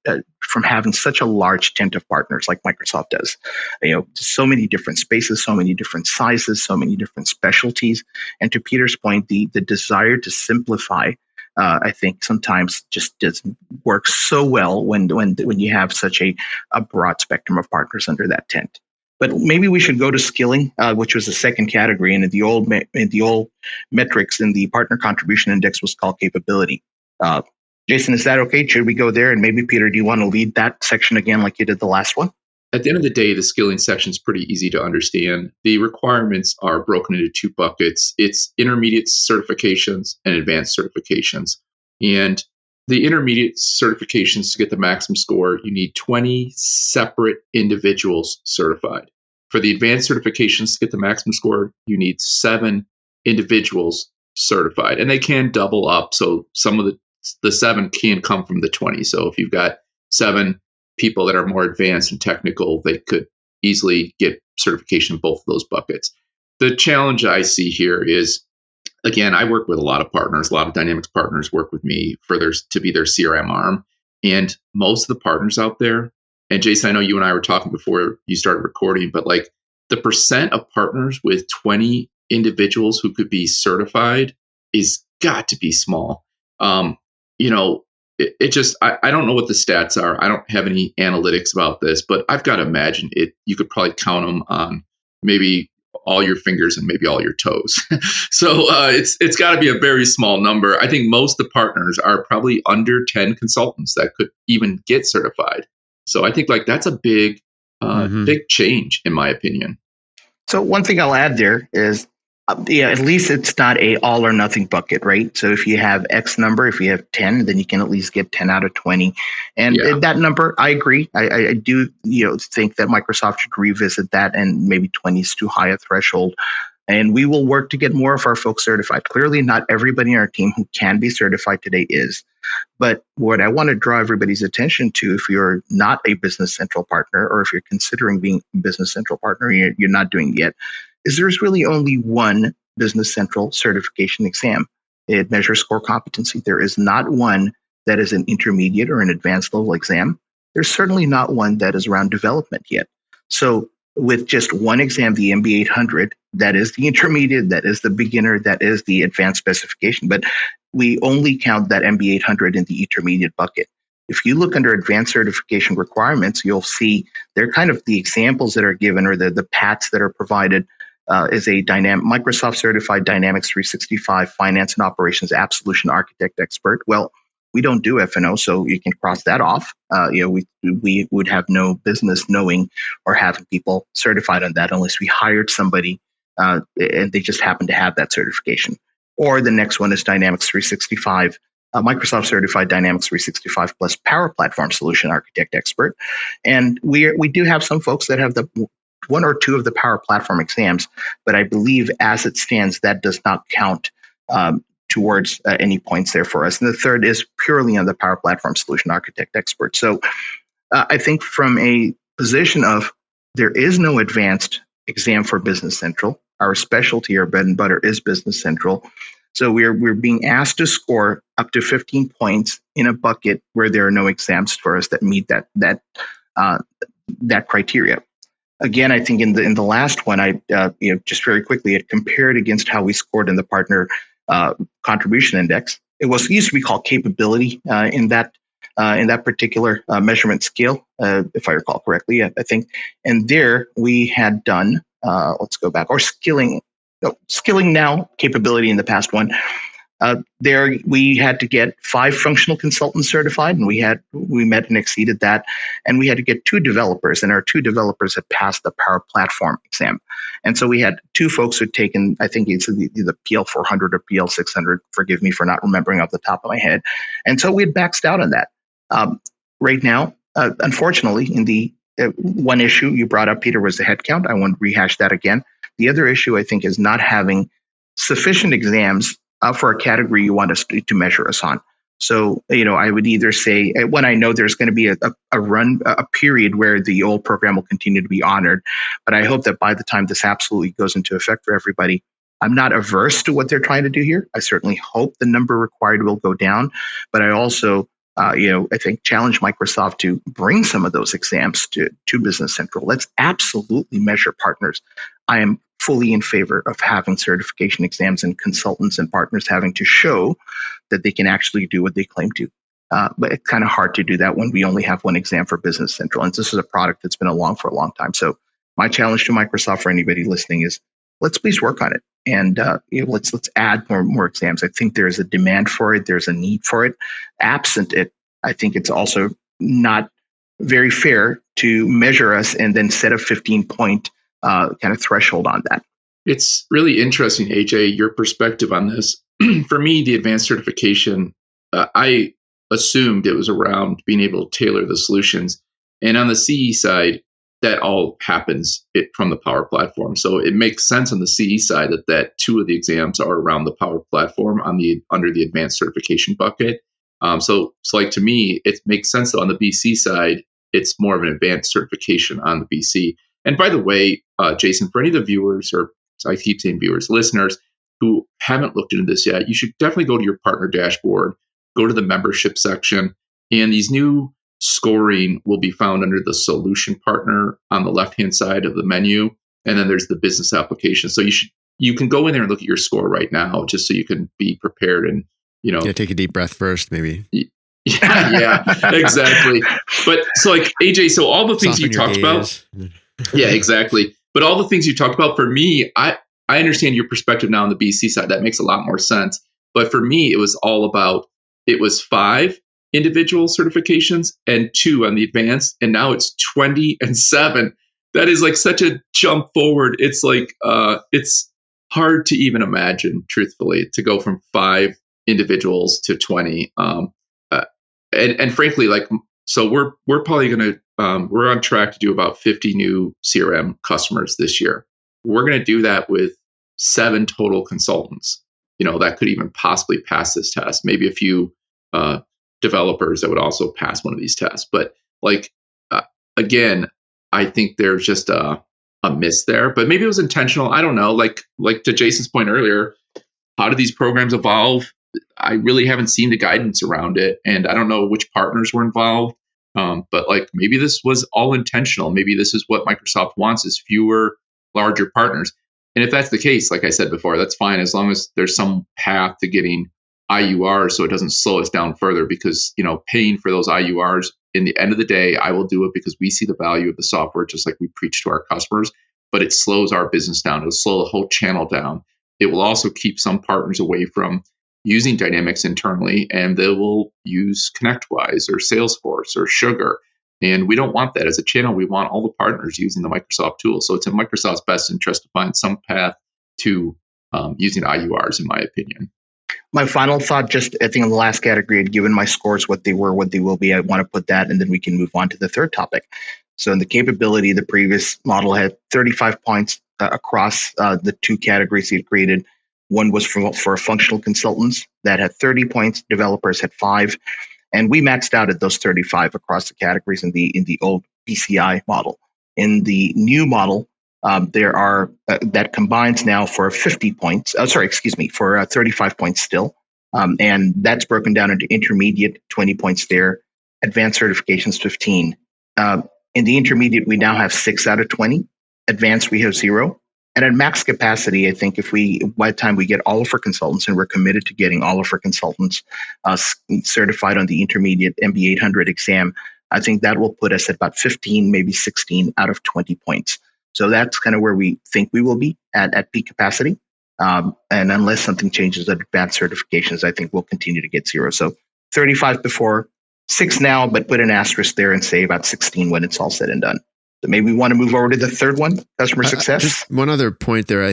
from having such a large tent of partners like Microsoft does, so many different spaces, so many different sizes, so many different specialties. And to Peter's point, the desire to simplify, I think sometimes just doesn't work so well when you have such a broad spectrum of partners under that tent. But maybe we should go to skilling, which was the second category, and in the old metrics in the partner contribution index was called capability. Jason, is that okay? Should we go there? And maybe, Peter, do you want to lead that section again like you did the last one? At the end of the day, the skilling section is pretty easy to understand. The requirements are broken into two buckets. It's intermediate certifications and advanced certifications. And the intermediate certifications, to get the maximum score, you need 20 separate individuals certified. For the advanced certifications, to get the maximum score, you need 7 individuals certified. And they can double up. So some of the 7 can come from the 20. So if you've got 7 people that are more advanced and technical, they could easily get certification in both of those buckets. The challenge I see here is, again, I work with a lot of partners. A lot of Dynamics partners work with me to be their CRM arm. And most of the partners out there, and Jason, I know you and I were talking before you started recording, but like the percent of partners with 20 individuals who could be certified is got to be small. It just, I don't know what the stats are. I don't have any analytics about this, but I've got to imagine it. You could probably count them on maybe all your fingers and maybe all your toes. So it's got to be a very small number. I think most of the partners are probably under 10 consultants that could even get certified. So I think that's a big change in my opinion. So one thing I'll add there is, at least it's not a all or nothing bucket, right? So if you have X number, if you have 10, then you can at least get 10 out of 20. And that number, I agree. I do think that Microsoft should revisit that, and maybe 20 is too high a threshold. And we will work to get more of our folks certified. Clearly, not everybody in our team who can be certified today is. But what I want to draw everybody's attention to, if you're not a Business Central partner, or if you're considering being a Business Central partner, you're not doing it yet, is there's really only one Business Central certification exam. It measures core competency. There is not one that is an intermediate or an advanced level exam. There's certainly not one that is around development yet. So with just one exam, the MB 800, that is the intermediate, that is the beginner, that is the advanced specification. But we only count that MB 800 in the intermediate bucket. If you look under advanced certification requirements, you'll see they're kind of the examples that are given, or the PATs that are provided. Is a Microsoft certified Dynamics 365 finance and operations app solution architect expert. Well, we don't do F&O, so you can cross that off. We would have no business knowing or having people certified on that unless we hired somebody and they just happen to have that certification. Or the next one is Dynamics 365 a Microsoft Certified Dynamics 365 Plus Power Platform Solution Architect Expert. And we do have some folks that have the one or two of the Power Platform exams, but I believe as it stands, that does not count towards any points there for us. And the third is purely on the Power Platform Solution Architect Expert. So I think from a position of there is no advanced exam for Business Central, our specialty, our bread and butter is Business Central. So we're being asked to score up to 15 points in a bucket where there are no exams for us that meet that criteria. Again, I think in the last one, I just very quickly, it compared against how we scored in the partner contribution index. It used to be called capability in that particular measurement scale, if I recall correctly, I think. And there we had done, let's go back, or skilling now, capability in the past one. There we had to get 5 functional consultants certified, and we met and exceeded that. And we had to get 2 developers, and our 2 developers had passed the Power Platform exam. And so we had 2 folks who'd taken, I think it's the PL 400 or PL 600. Forgive me for not remembering off the top of my head. And so we had maxed out on that. Right now, unfortunately, in the one issue you brought up, Peter, was the headcount. I won't rehash that again. The other issue, I think, is not having sufficient exams for a category you want us to measure us on. So, I would either say, when I know there's going to be a period where the old program will continue to be honored, but I hope that by the time this absolutely goes into effect for everybody, I'm not averse to what they're trying to do here. I certainly hope the number required will go down, but I also I think challenge Microsoft to bring some of those exams to Business Central. Let's absolutely measure partners. I am fully in favor of having certification exams and consultants and partners having to show that they can actually do what they claim to. But it's kind of hard to do that when we only have one exam for Business Central. And this is a product that's been along for a long time. So my challenge to Microsoft for anybody listening is let's please work on it. And let's add more exams. I think there's a demand for it. There's a need for it. Absent it, I think it's also not very fair to measure us and then set a 15-point kind of threshold on that. It's really interesting, AJ, your perspective on this. For me, the advanced certification, I assumed it was around being able to tailor the solutions. And on the CE side, that all happens from the Power Platform. So it makes sense on the CE side that 2 of the exams are around the Power Platform under the advanced certification bucket. So like to me, it makes sense that on the BC side, it's more of an advanced certification on the BC. And by the way, Jason, for any of the viewers, or I keep saying viewers, listeners who haven't looked into this yet, you should definitely go to your partner dashboard, go to the membership section, and these new scoring will be found under the solution partner on the left-hand side of the menu. And then there's the business application. So you can go in there and look at your score right now, just so you can be prepared and, take a deep breath first, maybe. Yeah, exactly. But so like AJ, so all the things you talked about. Yeah, exactly. But all the things you talked about, for me, I understand your perspective now on the BC side. That makes a lot more sense. But for me, it was all about, it was 5 individual certifications and 2 on the advanced. And now it's 20 and 7. That is like such a jump forward. It's like, it's hard to even imagine, truthfully, to go from 5 individuals to 20. And frankly, like, so we're probably going to, we're on track to do about 50 new CRM customers this year. We're going to do that with 7 total consultants, that could even possibly pass this test. Maybe a few developers that would also pass one of these tests. But like, again, I think there's just a miss there, but maybe it was intentional. I don't know. Like to Jason's point earlier, how do these programs evolve? I really haven't seen the guidance around it, and I don't know which partners were involved. But like, maybe this was all intentional. Maybe this is what Microsoft wants, is fewer, larger partners. And if that's the case, like I said before, that's fine, as long as there's some path to getting IURs so it doesn't slow us down further, because, paying for those IURs, in the end of the day, I will do it because we see the value of the software, just like we preach to our customers, but it slows our business down. It'll slow the whole channel down. It will also keep some partners away from using Dynamics internally, and they will use ConnectWise or Salesforce or Sugar. And we don't want that as a channel. We want all the partners using the Microsoft tool. So it's in Microsoft's best interest to find some path to using IURs, in my opinion. My final thought, just I think in the last category, I'd given my scores what they were, what they will be. I want to put that, and then we can move on to the third topic. So in the capability, the previous model had 35 points across the two categories it created. One was for functional consultants that had 30 points. Developers had 5, and we maxed out at those 35 across the categories in the old PCI model. In the new model, there are that combines now for 50 points. For 35 points still, and that's broken down into intermediate, 20 points there, advanced certifications 15. In the intermediate, we now have 6 out of 20. Advanced, we have 0. And at max capacity, I think by the time we get all of our consultants, and we're committed to getting all of our consultants certified on the intermediate MB 800 exam, I think that will put us at about 15, maybe 16 out of 20 points. So that's kind of where we think we will be at peak capacity. And unless something changes at advanced certifications, I think we'll continue to get 0. So 35 before, 6 now, but put an asterisk there and say about 16 when it's all said and done. So maybe we want to move over to the third one, customer success. Just one other point there. I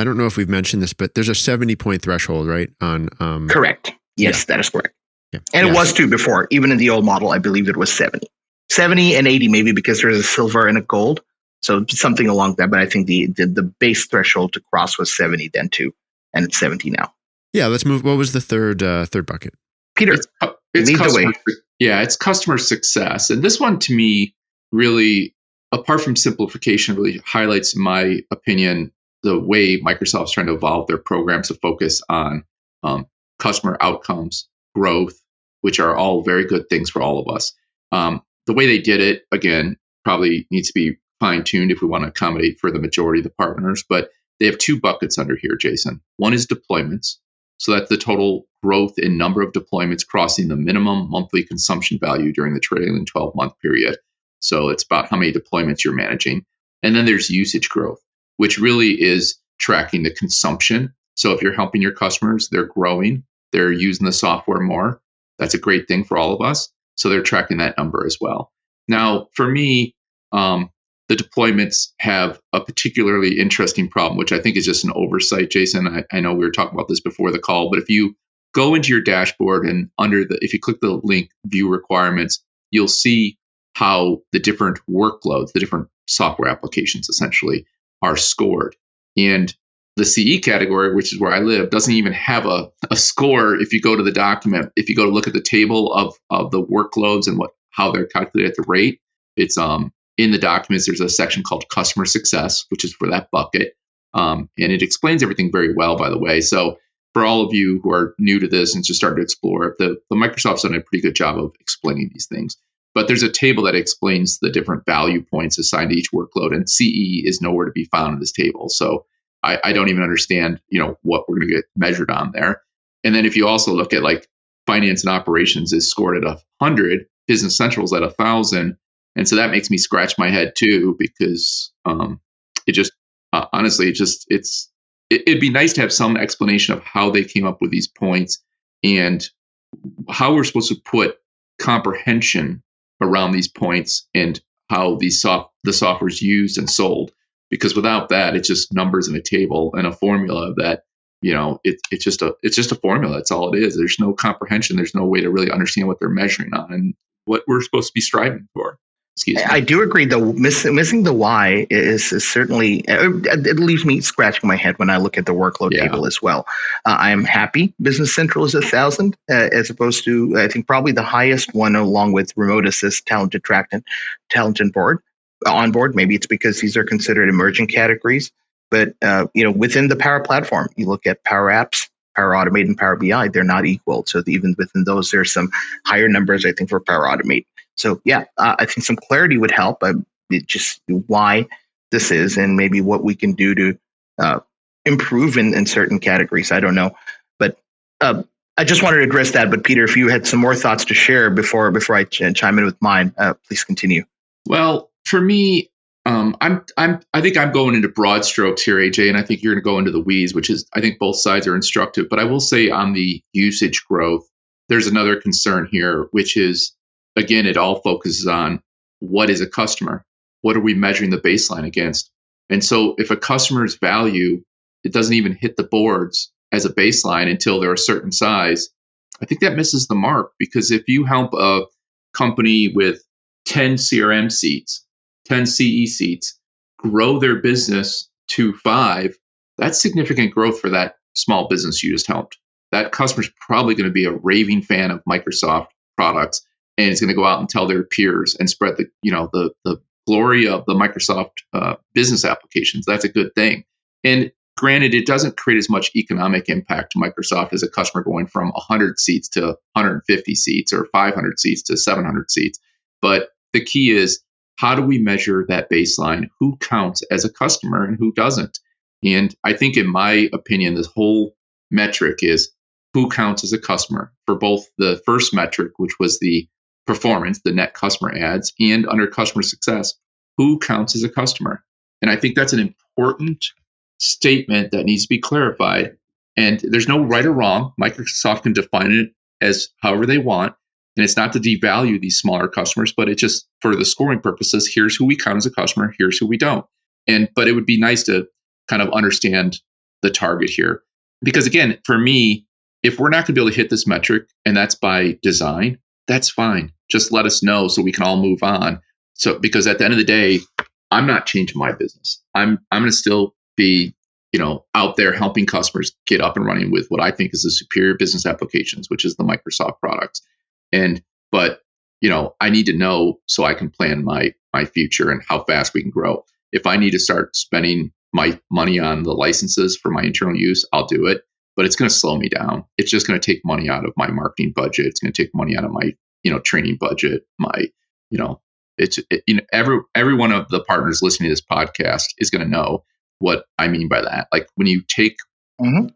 don't know if we've mentioned this, but there's a 70-point threshold, right? Correct. Yes, That is correct. Yeah. And it was too before. Even in the old model, I believe it was 70. 70 and 80 maybe because there's a silver and a gold. So something along that. But I think the base threshold to cross was 70 then too. And it's 70 now. Yeah, let's move. What was the third bucket? Peter, lead the way. Yeah, it's customer success. And this one to me really, apart from simplification, really highlights, in my opinion, the way Microsoft's trying to evolve their programs to focus on customer outcomes, growth, which are all very good things for all of us. The way they did it, again, probably needs to be fine-tuned if we want to accommodate for the majority of the partners. But they have 2 buckets under here, Jason. One is deployments. So that's the total growth in number of deployments crossing the minimum monthly consumption value during the trailing 12-month period. So it's about how many deployments you're managing. And then there's usage growth, which really is tracking the consumption. So if you're helping your customers, they're growing, they're using the software more. That's a great thing for all of us. So they're tracking that number as well. Now, for me, the deployments have a particularly interesting problem, which I think is just an oversight, Jason. I know we were talking about this before the call, but if you go into your dashboard and if you click the link view requirements, you'll see how the different workloads, the different software applications essentially are scored. And the CE category, which is where I live, doesn't even have a score. If you go to the document, if you go to look at the table of the workloads and how they're calculated at the rate, it's in the documents, there's a section called customer success, which is for that bucket. And it explains everything very well, by the way. So for all of you who are new to this and just starting to explore, the Microsoft's done a pretty good job of explaining these things. But there's a table that explains the different value points assigned to each workload, and CE is nowhere to be found in this table. So I don't even understand, what we're going to get measured on there. And then if you also look at like finance and operations is scored at 100, Business Central's at 1,000. And so that makes me scratch my head too, because it just honestly, it'd be nice to have some explanation of how they came up with these points and how we're supposed to put comprehension around these points and how the software is used and sold. Because without that, it's just numbers in a table and a formula that, it's just a formula. That's all it is. There's no comprehension. There's no way to really understand what they're measuring on and what we're supposed to be striving for. I do agree, though. Missing the why is certainly, it leaves me scratching my head when I look at the workload table as well. I'm happy Business Central is 1,000 as opposed to, I think, probably the highest one along with Remote Assist, Talented Onboard. Maybe it's because these are considered emerging categories. But, within the Power Platform, you look at Power Apps, Power Automate, and Power BI, they're not equal. So even within those, there's some higher numbers, I think, for Power Automate. So, I think some clarity would help. Just why this is and maybe what we can do to improve in certain categories. I don't know. But I just wanted to address that. But Peter, if you had some more thoughts to share before I chime in with mine, please continue. Well, for me, I think I'm going into broad strokes here, AJ, and I think you're going to go into the weeds, which is, I think both sides are instructive. But I will say on the usage growth, there's another concern here, which is, again, it all focuses on what is a customer? What are we measuring the baseline against? And so if a customer's value, it doesn't even hit the boards as a baseline until they're a certain size, I think that misses the mark, because if you help a company with 10 CRM seats, 10 CE seats, grow their business to 5, that's significant growth for that small business you just helped. That customer's probably going to be a raving fan of Microsoft products, and it's going to go out and tell their peers and spread the glory of the Microsoft business applications. That's a good thing. And granted, it doesn't create as much economic impact to Microsoft as a customer going from 100 seats to 150 seats or 500 seats to 700 seats. But the key is, how do we measure that baseline? Who counts as a customer and who doesn't? And I think, in my opinion, this whole metric is who counts as a customer for both the first metric, which was the performance, the net customer adds, and under customer success, who counts as a customer? And I think that's an important statement that needs to be clarified. And there's no right or wrong. Microsoft can define it as however they want. And it's not to devalue these smaller customers, but it's just for the scoring purposes. Here's who we count as a customer. Here's who we don't. But it would be nice to kind of understand the target here. Because again, for me, if we're not going to be able to hit this metric, and that's by design, that's fine. Just let us know so we can all move on. So, because at the end of the day, I'm not changing my business. I'm going to still be, out there helping customers get up and running with what I think is the superior business applications, which is the Microsoft products. But I need to know so I can plan my future and how fast we can grow. If I need to start spending my money on the licenses for my internal use, I'll do it. But it's going to slow me down. It's just going to take money out of my marketing budget. It's going to take money out of my, training budget. Every one of the partners listening to this podcast is going to know what I mean by that. Like, when you take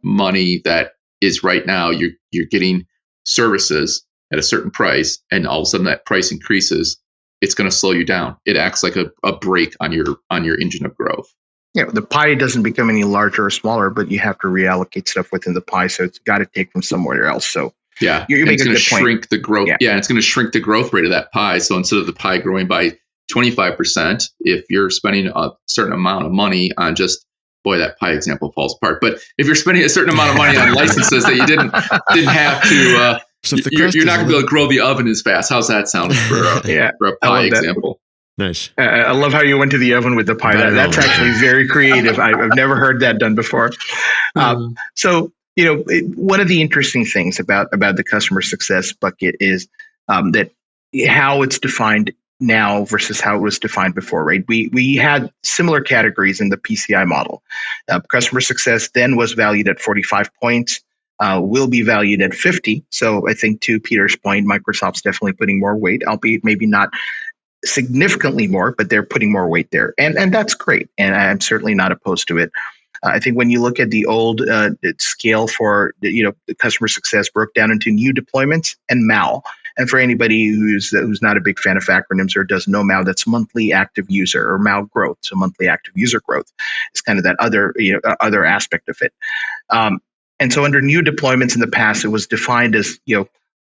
money that is right now, you're getting services at a certain price, and all of a sudden that price increases, it's going to slow you down. It acts like a brake on your engine of growth. Yeah, the pie doesn't become any larger or smaller, but you have to reallocate stuff within the pie, so it's got to take from somewhere else. So yeah, you're making a good point. Shrink the growth. Yeah, and it's going to shrink the growth rate of that pie. So instead of the pie growing by 25%, if you're spending a certain amount of money on just, boy, that pie example falls apart. But if you're spending a certain amount of money on licenses that you didn't have to, so you're not going to be able to grow the oven as fast. How's that sound for a pie example? Nice. I love how you went to the oven with the pie. That's actually very creative. I've never heard that done before. So, one of the interesting things about the customer success bucket is that how it's defined now versus how it was defined before, right? We had similar categories in the PCI model. Customer success then was valued at 45 points. Will be valued at 50. So I think, to Peter's point, Microsoft's definitely putting more weight, albeit maybe not significantly more, but they're putting more weight there. And that's great. And I'm certainly not opposed to it. I think when you look at the old scale for the customer success, broke down into new deployments and MAU. And for anybody who's not a big fan of acronyms or doesn't know MAU, that's monthly active user, or MAU growth. So monthly active user growth is kind of that other aspect of it. And so under new deployments in the past, it was defined as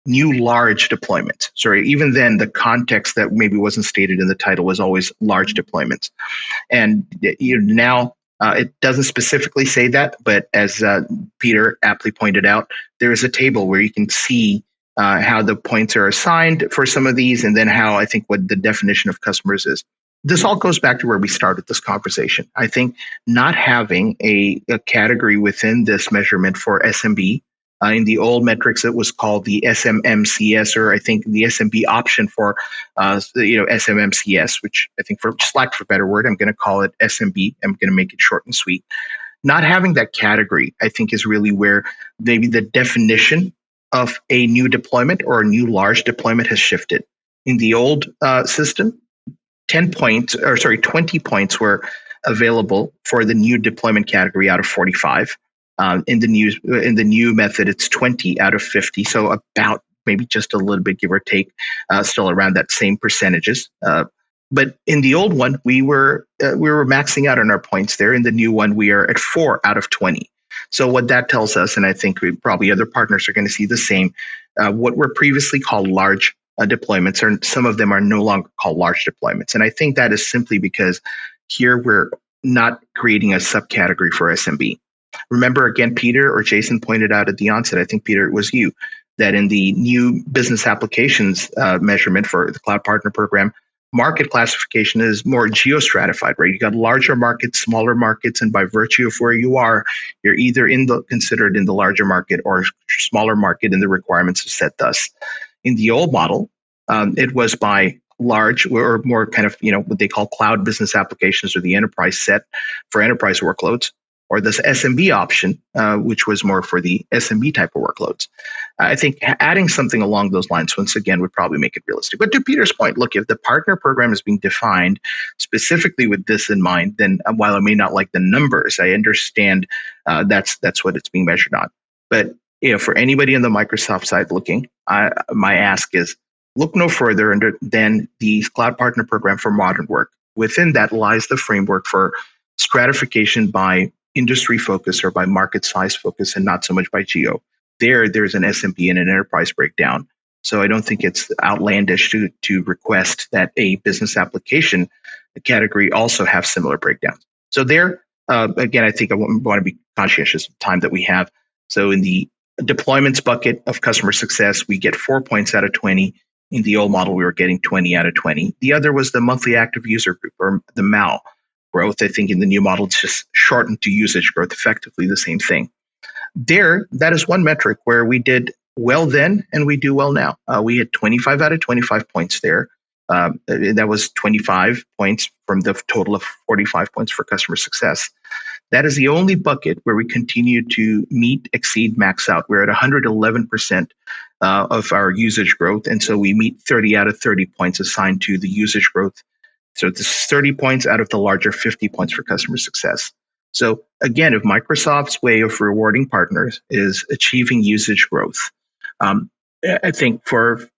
new large deployments. Sorry, even then, the context that maybe wasn't stated in the title was always large deployments. And now it doesn't specifically say that, but as Peter aptly pointed out, there is a table where you can see how the points are assigned for some of these, and then how I think what the definition of customers is. This all goes back to where we started this conversation. I think not having a category within this measurement for SMB, in the old metrics, it was called the SMMCS, or I think the SMB option for SMMCS, which I think, for just lack of a better word, I'm going to call it SMB. I'm going to make it short and sweet. Not having that category, I think, is really where maybe the definition of a new deployment or a new large deployment has shifted. In the old system, 20 points were available for the new deployment category out of 45. In the new method, it's 20 out of 50. So about maybe just a little bit, give or take, still around that same percentages. But in the old one, we were maxing out on our points there. In the new one, we are at 4 out of 20. So what that tells us, and I think probably other partners are going to see the same, what were previously called large deployments, or some of them are no longer called large deployments. And I think that is simply because here we're not creating a subcategory for SMB. Remember, again, Peter or Jason pointed out at the onset, I think, Peter, it was you, that in the new business applications measurement for the Cloud Partner Program, market classification is more geo-stratified, right? You got larger markets, smaller markets, and by virtue of where you are, you're either considered in the larger market or smaller market, and the requirements are set thus. In the old model, it was by large or more kind of, what they call cloud business applications or the enterprise set for enterprise workloads, or this SMB option, which was more for the SMB type of workloads. I think adding something along those lines, once again, would probably make it realistic. But to Peter's point, look, if the partner program is being defined specifically with this in mind, then while I may not like the numbers, I understand that's what it's being measured on. But for anybody on the Microsoft side looking, my ask is, look no further than the Cloud Partner Program for modern work. Within that lies the framework for stratification by industry focus or by market size focus, and not so much by geo. There's an SMB and an enterprise breakdown. So I don't think it's outlandish to request that a business application category also have similar breakdowns. So again, I think I want to be conscientious of the time that we have. So in the deployments bucket of customer success, we get 4 points out of 20. In the old model, we were getting 20 out of 20. The other was the monthly active user group, or the MAU growth. I think in the new model, it's just shortened to usage growth, effectively the same thing. That is one metric where we did well then and we do well now. We had 25 out of 25 points there. That was 25 points from the total of 45 points for customer success. That is the only bucket where we continue to meet, exceed, max out. We're at 111% of our usage growth. And so we meet 30 out of 30 points assigned to the usage growth. So this is 30 points out of the larger 50 points for customer success. So again, if Microsoft's way of rewarding partners is achieving usage growth, I think for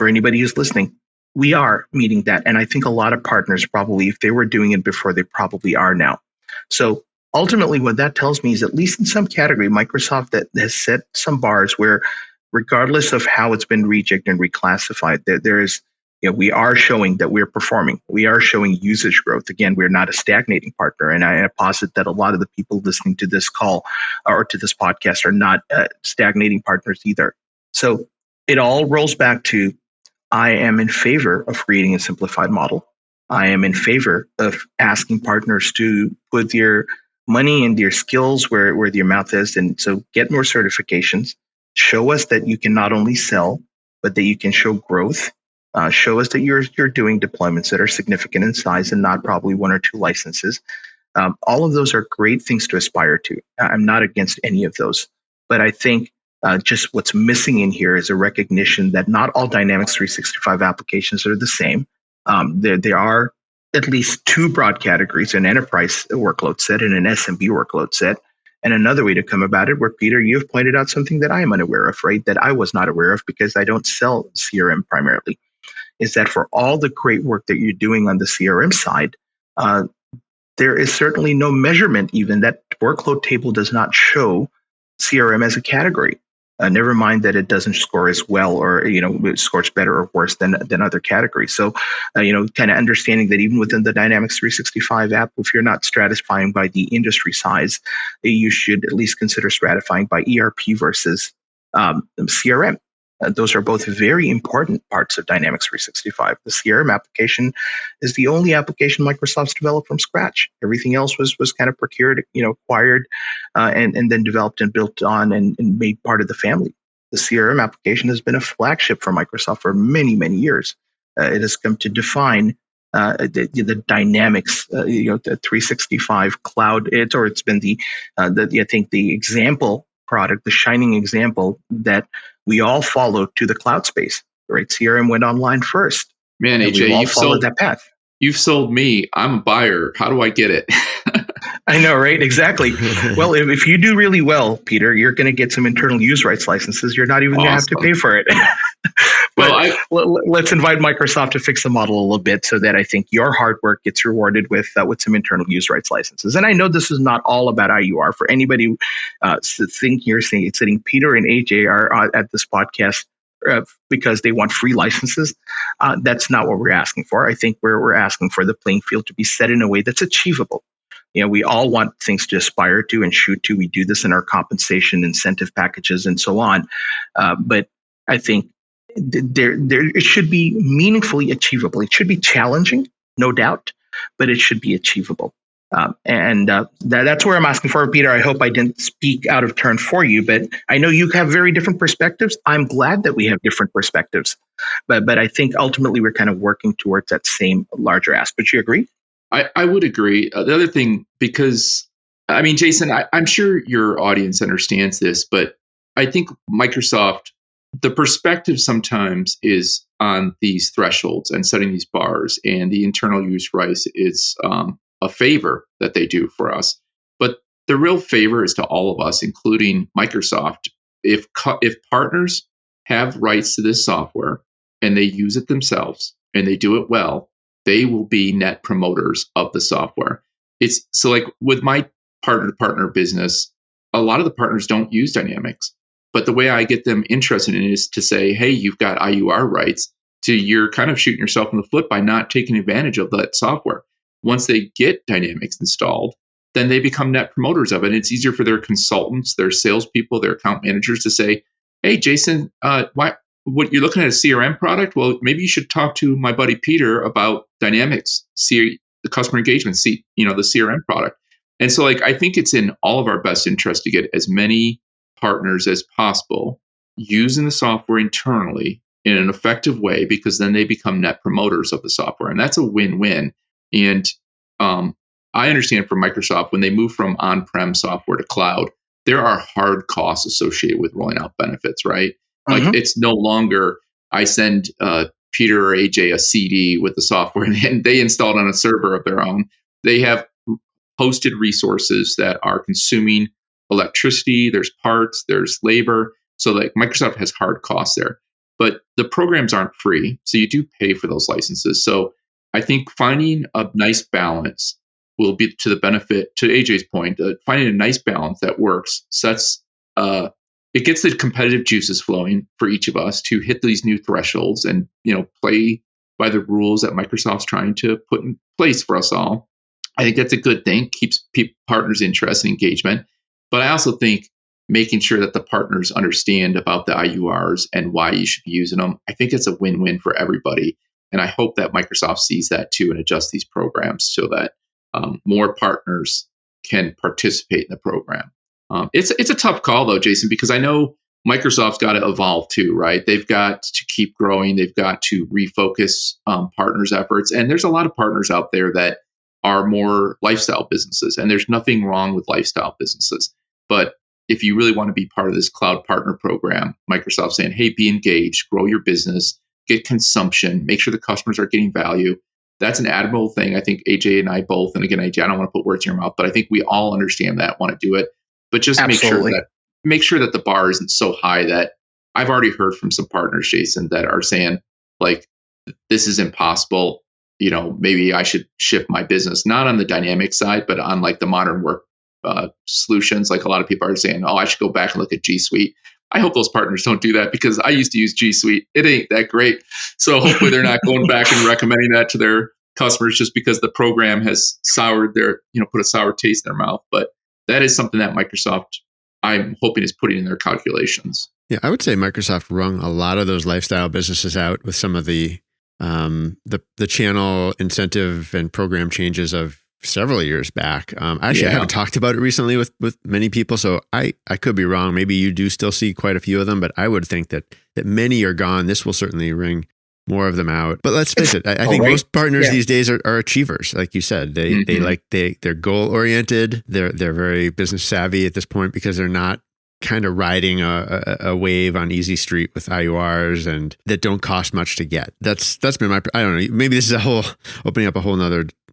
anybody who's listening, we are meeting that. And I think a lot of partners probably, if they were doing it before, they probably are now. So ultimately, what that tells me is, at least in some category, Microsoft that has set some bars where, regardless of how it's been rejected and reclassified, there is, we are showing that we're performing. We are showing usage growth. Again, we're not a stagnating partner. And I posit that a lot of the people listening to this call or to this podcast are not stagnating partners either. So it all rolls back to, I am in favor of creating a simplified model. I am in favor of asking partners to put your money and your skills where your mouth is. And so get more certifications. Show us that you can not only sell, but that you can show growth. Show us that you're doing deployments that are significant in size and not probably 1 or 2 licenses. All of those are great things to aspire to. I'm not against any of those. But I think just what's missing in here is a recognition that not all Dynamics 365 applications are the same. There are at least 2 broad categories, an enterprise workload set and an SMB workload set. And another way to come about it, where Peter, you've pointed out something that I am unaware of, right? That I was not aware of because I don't sell CRM primarily, is that for all the great work that you're doing on the CRM side, there is certainly no measurement even. That workload table does not show CRM as a category. Never mind that it doesn't score as well, or it scores better or worse than other categories. So, kind of understanding that even within the Dynamics 365 app, if you're not stratifying by the industry size, you should at least consider stratifying by ERP versus CRM. Those are both very important parts of Dynamics 365. The CRM application is the only application Microsoft's developed from scratch. Everything else was kind of procured, acquired, and then developed and built on and made part of the family. The CRM application has been a flagship for Microsoft for many, many years. It has come to define the Dynamics, the 365 cloud. It's been I think the example product, the shining example that we all followed to the cloud space, right? CRM went online first. Man, AJ, you've followed that path. You've sold me. I'm a buyer. How do I get it? I know, right? Exactly. Well, if you do really well, Peter, you're going to get some internal use rights licenses. You're not even going to have to pay for it. But let's invite Microsoft to fix the model a little bit so that I think your hard work gets rewarded with some internal use rights licenses. And I know this is not all about IUR. For anybody thinking you're sitting, Peter and AJ are at this podcast because they want free licenses. That's not what we're asking for. I think we're asking for the playing field to be set in a way that's achievable. We all want things to aspire to and shoot to. We do this in our compensation incentive packages and so on. But I think it should be meaningfully achievable. It should be challenging, no doubt, but it should be achievable. That's where I'm asking for, Peter. I hope I didn't speak out of turn for you, but I know you have very different perspectives. I'm glad that we have different perspectives, but I think ultimately we're kind of working towards that same larger aspect. You agree? I would agree. The other thing, because Jason, I'm sure your audience understands this, but I think Microsoft, the perspective sometimes is on these thresholds and setting these bars, and the internal use rights is a favor that they do for us. But the real favor is to all of us, including Microsoft. If partners have rights to this software and they use it themselves and they do it well, they will be net promoters of the software. It's so like with my partner business, a lot of the partners don't use Dynamics. But the way I get them interested in it is to say, hey, you've got IUR rights, you're kind of shooting yourself in the foot by not taking advantage of that software. Once they get Dynamics installed, then they become net promoters of it. And it's easier for their consultants, their salespeople, their account managers to say, hey, Jason, what you're looking at a CRM product? Well, maybe you should talk to my buddy Peter about Dynamics, the customer engagement, the CRM product. And so I think it's in all of our best interest to get as many partners as possible using the software internally in an effective way, because then they become net promoters of the software. And that's a win-win. And I understand from Microsoft, when they move from on-prem software to cloud, there are hard costs associated with rolling out benefits, right? Mm-hmm. It's no longer I send Peter or AJ a CD with the software and they install it on a server of their own. They have hosted resources that are consuming electricity, there's parts, there's labor. So Microsoft has hard costs there. But the programs aren't free, so you do pay for those licenses. So I think finding a nice balance will be to the benefit, to AJ's point, finding a nice balance that works, it gets the competitive juices flowing for each of us to hit these new thresholds and play by the rules that Microsoft's trying to put in place for us all. I think that's a good thing, keeps partners' interest and engagement. But I also think making sure that the partners understand about the IURs and why you should be using them, I think it's a win-win for everybody. And I hope that Microsoft sees that too and adjusts these programs so that more partners can participate in the program. It's a tough call though, Jason, because I know Microsoft's got to evolve too, right? They've got to keep growing. They've got to refocus partners' efforts. And there's a lot of partners out there that are more lifestyle businesses, and there's nothing wrong with lifestyle businesses. But if you really want to be part of this cloud partner program, Microsoft's saying, hey, be engaged, grow your business, get consumption, make sure the customers are getting value. That's an admirable thing. I think AJ and I both, and again, AJ, I don't want to put words in your mouth, but I think we all understand that, want to do it. But just Absolutely. make sure that the bar isn't so high that I've already heard from some partners, Jason, that are saying this is impossible. Maybe I should shift my business, not on the dynamic side, but on the modern work solutions. A lot of people are saying, oh, I should go back and look at G Suite. I hope those partners don't do that, because I used to use G Suite. It ain't that great. So hopefully they're not going back and recommending that to their customers just because the program has soured put a sour taste in their mouth. But that is something that Microsoft, I'm hoping, is putting in their calculations. Yeah, I would say Microsoft wrung a lot of those lifestyle businesses out with some of the channel incentive and program changes of several years back. I haven't talked about it recently with many people, so I could be wrong. Maybe you do still see quite a few of them, but I would think that many are gone. This will certainly wring more of them out. But let's face it, I think most partners these days are achievers, like you said. They're goal oriented. They're very business savvy at this point, because they're not kind of riding a wave on easy street with IURs and that don't cost much to get. That's been my, I don't know, maybe this is opening up a whole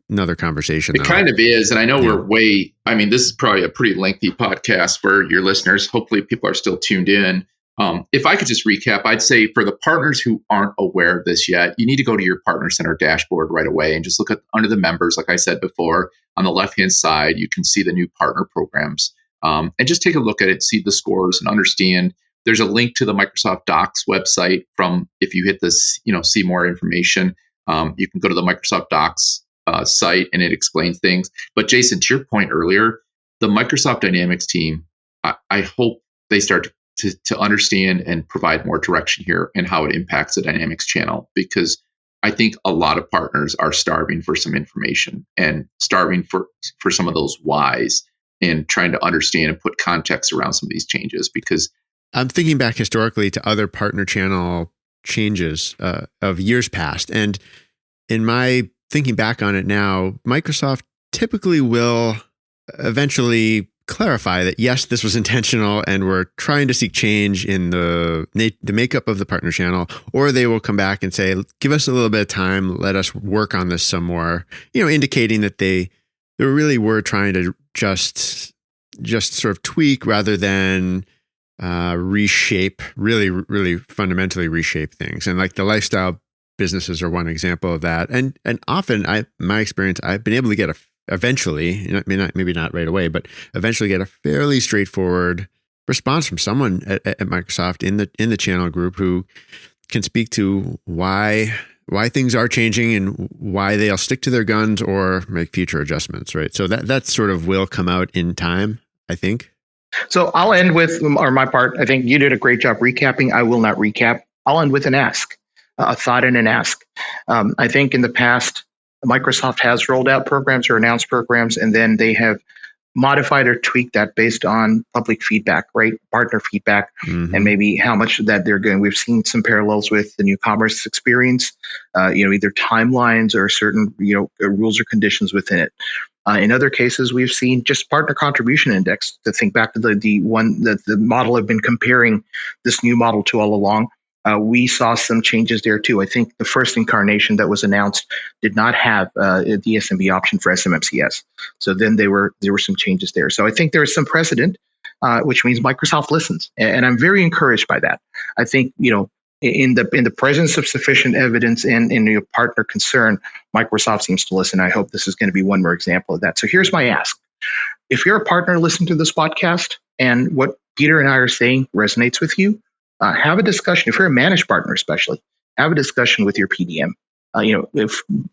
another conversation. It kind of is. And I know this is probably a pretty lengthy podcast for your listeners. Hopefully people are still tuned in. If I could just recap, I'd say for the partners who aren't aware of this yet, you need to go to your Partner Center dashboard right away and just look at under the members. Like I said before, on the left-hand side, you can see the new partner programs. And just take a look at it, see the scores, and understand. There's a link to the Microsoft Docs website if you hit this, see more information. You can go to the Microsoft Docs cite, and it explains things. But Jason, to your point earlier, the Microsoft Dynamics team, I hope they start to understand and provide more direction here and how it impacts the Dynamics channel, because I think a lot of partners are starving for some information and starving for some of those whys and trying to understand and put context around some of these changes. Because I'm thinking back historically to other partner channel changes of years past. And in my thinking back on it now, Microsoft typically will eventually clarify that, yes, this was intentional and we're trying to seek change in the makeup of the partner channel, or they will come back and say, give us a little bit of time, let us work on this some more, indicating that they really were trying to just sort of tweak rather than reshape, really fundamentally reshape things. And like the lifestyle businesses are one example of that. And often my experience, I've been able to get eventually, maybe not right away, but eventually get a fairly straightforward response from someone at Microsoft in the channel group who can speak to why things are changing and why they'll stick to their guns or make future adjustments, right? So that sort of will come out in time, I think. So I'll end with, or my part, I think you did a great job recapping. I will not recap. I'll end with an ask, a thought and an ask. I think in the past, Microsoft has rolled out programs or announced programs, and then they have modified or tweaked that based on public feedback, right? Partner feedback, and maybe how much that they're doing. We've seen some parallels with the new commerce experience, either timelines or certain, rules or conditions within it. In other cases, we've seen just partner contribution index, to think back to the one that the model have been comparing this new model to all along. We saw some changes there too. I think the first incarnation that was announced did not have the SMB option for SMMCS. So then there were some changes there. So I think there is some precedent, which means Microsoft listens, and I'm very encouraged by that. I think in the presence of sufficient evidence and in your partner concern, Microsoft seems to listen. I hope this is going to be one more example of that. So here's my ask: if you're a partner listening to this podcast and what Peter and I are saying resonates with you, have a discussion. If you're a managed partner, especially, have a discussion with your PDM.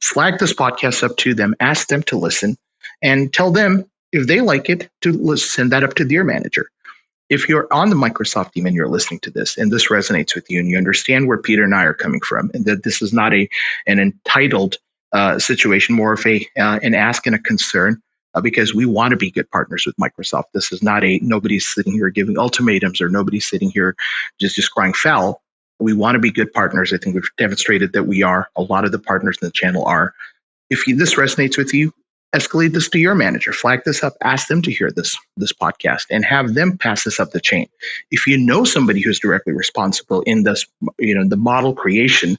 Flag this podcast up to them, ask them to listen, and tell them if they like it to send that up to their manager. If you're on the Microsoft team and you're listening to this and this resonates with you and you understand where Peter and I are coming from, and that this is not an entitled situation, more of an ask and a concern, because we want to be good partners with Microsoft. This is not nobody's sitting here giving ultimatums or nobody's sitting here just crying foul. We want to be good partners. I think we've demonstrated that we are. A lot of the partners in the channel are. If this resonates with you, escalate this to your manager. Flag this up. Ask them to hear this podcast and have them pass this up the chain. If you know somebody who's directly responsible in this, the model creation,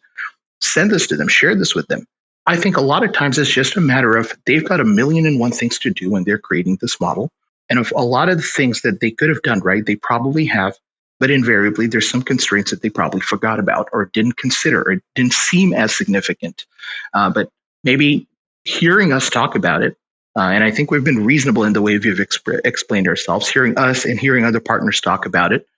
send this to them. Share this with them. I think a lot of times it's just a matter of they've got 1,000,001 things to do when they're creating this model. And of a lot of the things that they could have done right, they probably have, but invariably there's some constraints that they probably forgot about or didn't consider or didn't seem as significant. But maybe hearing us talk about it, and I think we've been reasonable in the way we've explained ourselves, hearing us and hearing other partners talk about it,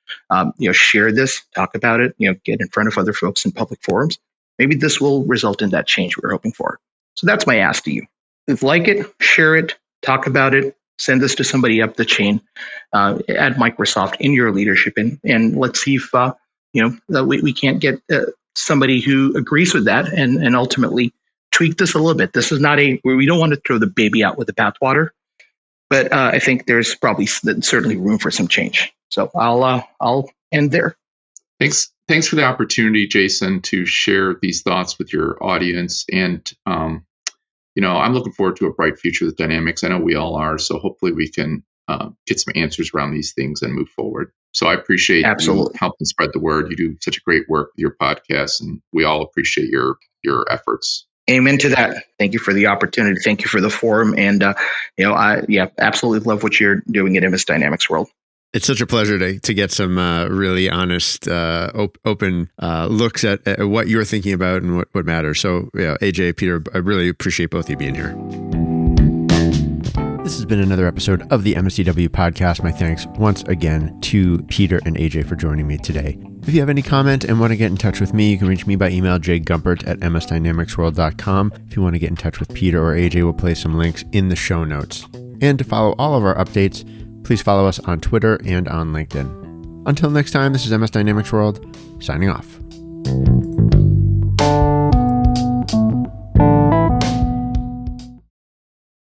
share this, talk about it, get in front of other folks in public forums. Maybe this will result in that change we're hoping for. So that's my ask to you. If like it, share it, talk about it, send this to somebody up the chain at Microsoft in your leadership, and let's see if we can't get somebody who agrees with that and ultimately tweak this a little bit. This is not we don't want to throw the baby out with the bathwater, but I think there's probably certainly room for some change. So I'll end there. Thanks for the opportunity, Jason, to share these thoughts with your audience. And, I'm looking forward to a bright future with Dynamics. I know we all are. So hopefully we can get some answers around these things and move forward. So I appreciate you helping spread the word. You do such a great work with your podcast, and we all appreciate your efforts. Amen to that. Thank you for the opportunity. Thank you for the forum. And, I absolutely love what you're doing at MS Dynamics World. It's such a pleasure to get some really honest, open looks at what you're thinking about and what matters. So, AJ, Peter, I really appreciate both of you being here. This has been another episode of the MSDW podcast. My thanks once again to Peter and AJ for joining me today. If you have any comment and want to get in touch with me, you can reach me by email, jgumpert@msdynamicsworld.com. If you want to get in touch with Peter or AJ, we'll place some links in the show notes. And to follow all of our updates, please follow us on Twitter and on LinkedIn. Until next time, this is MS Dynamics World, signing off.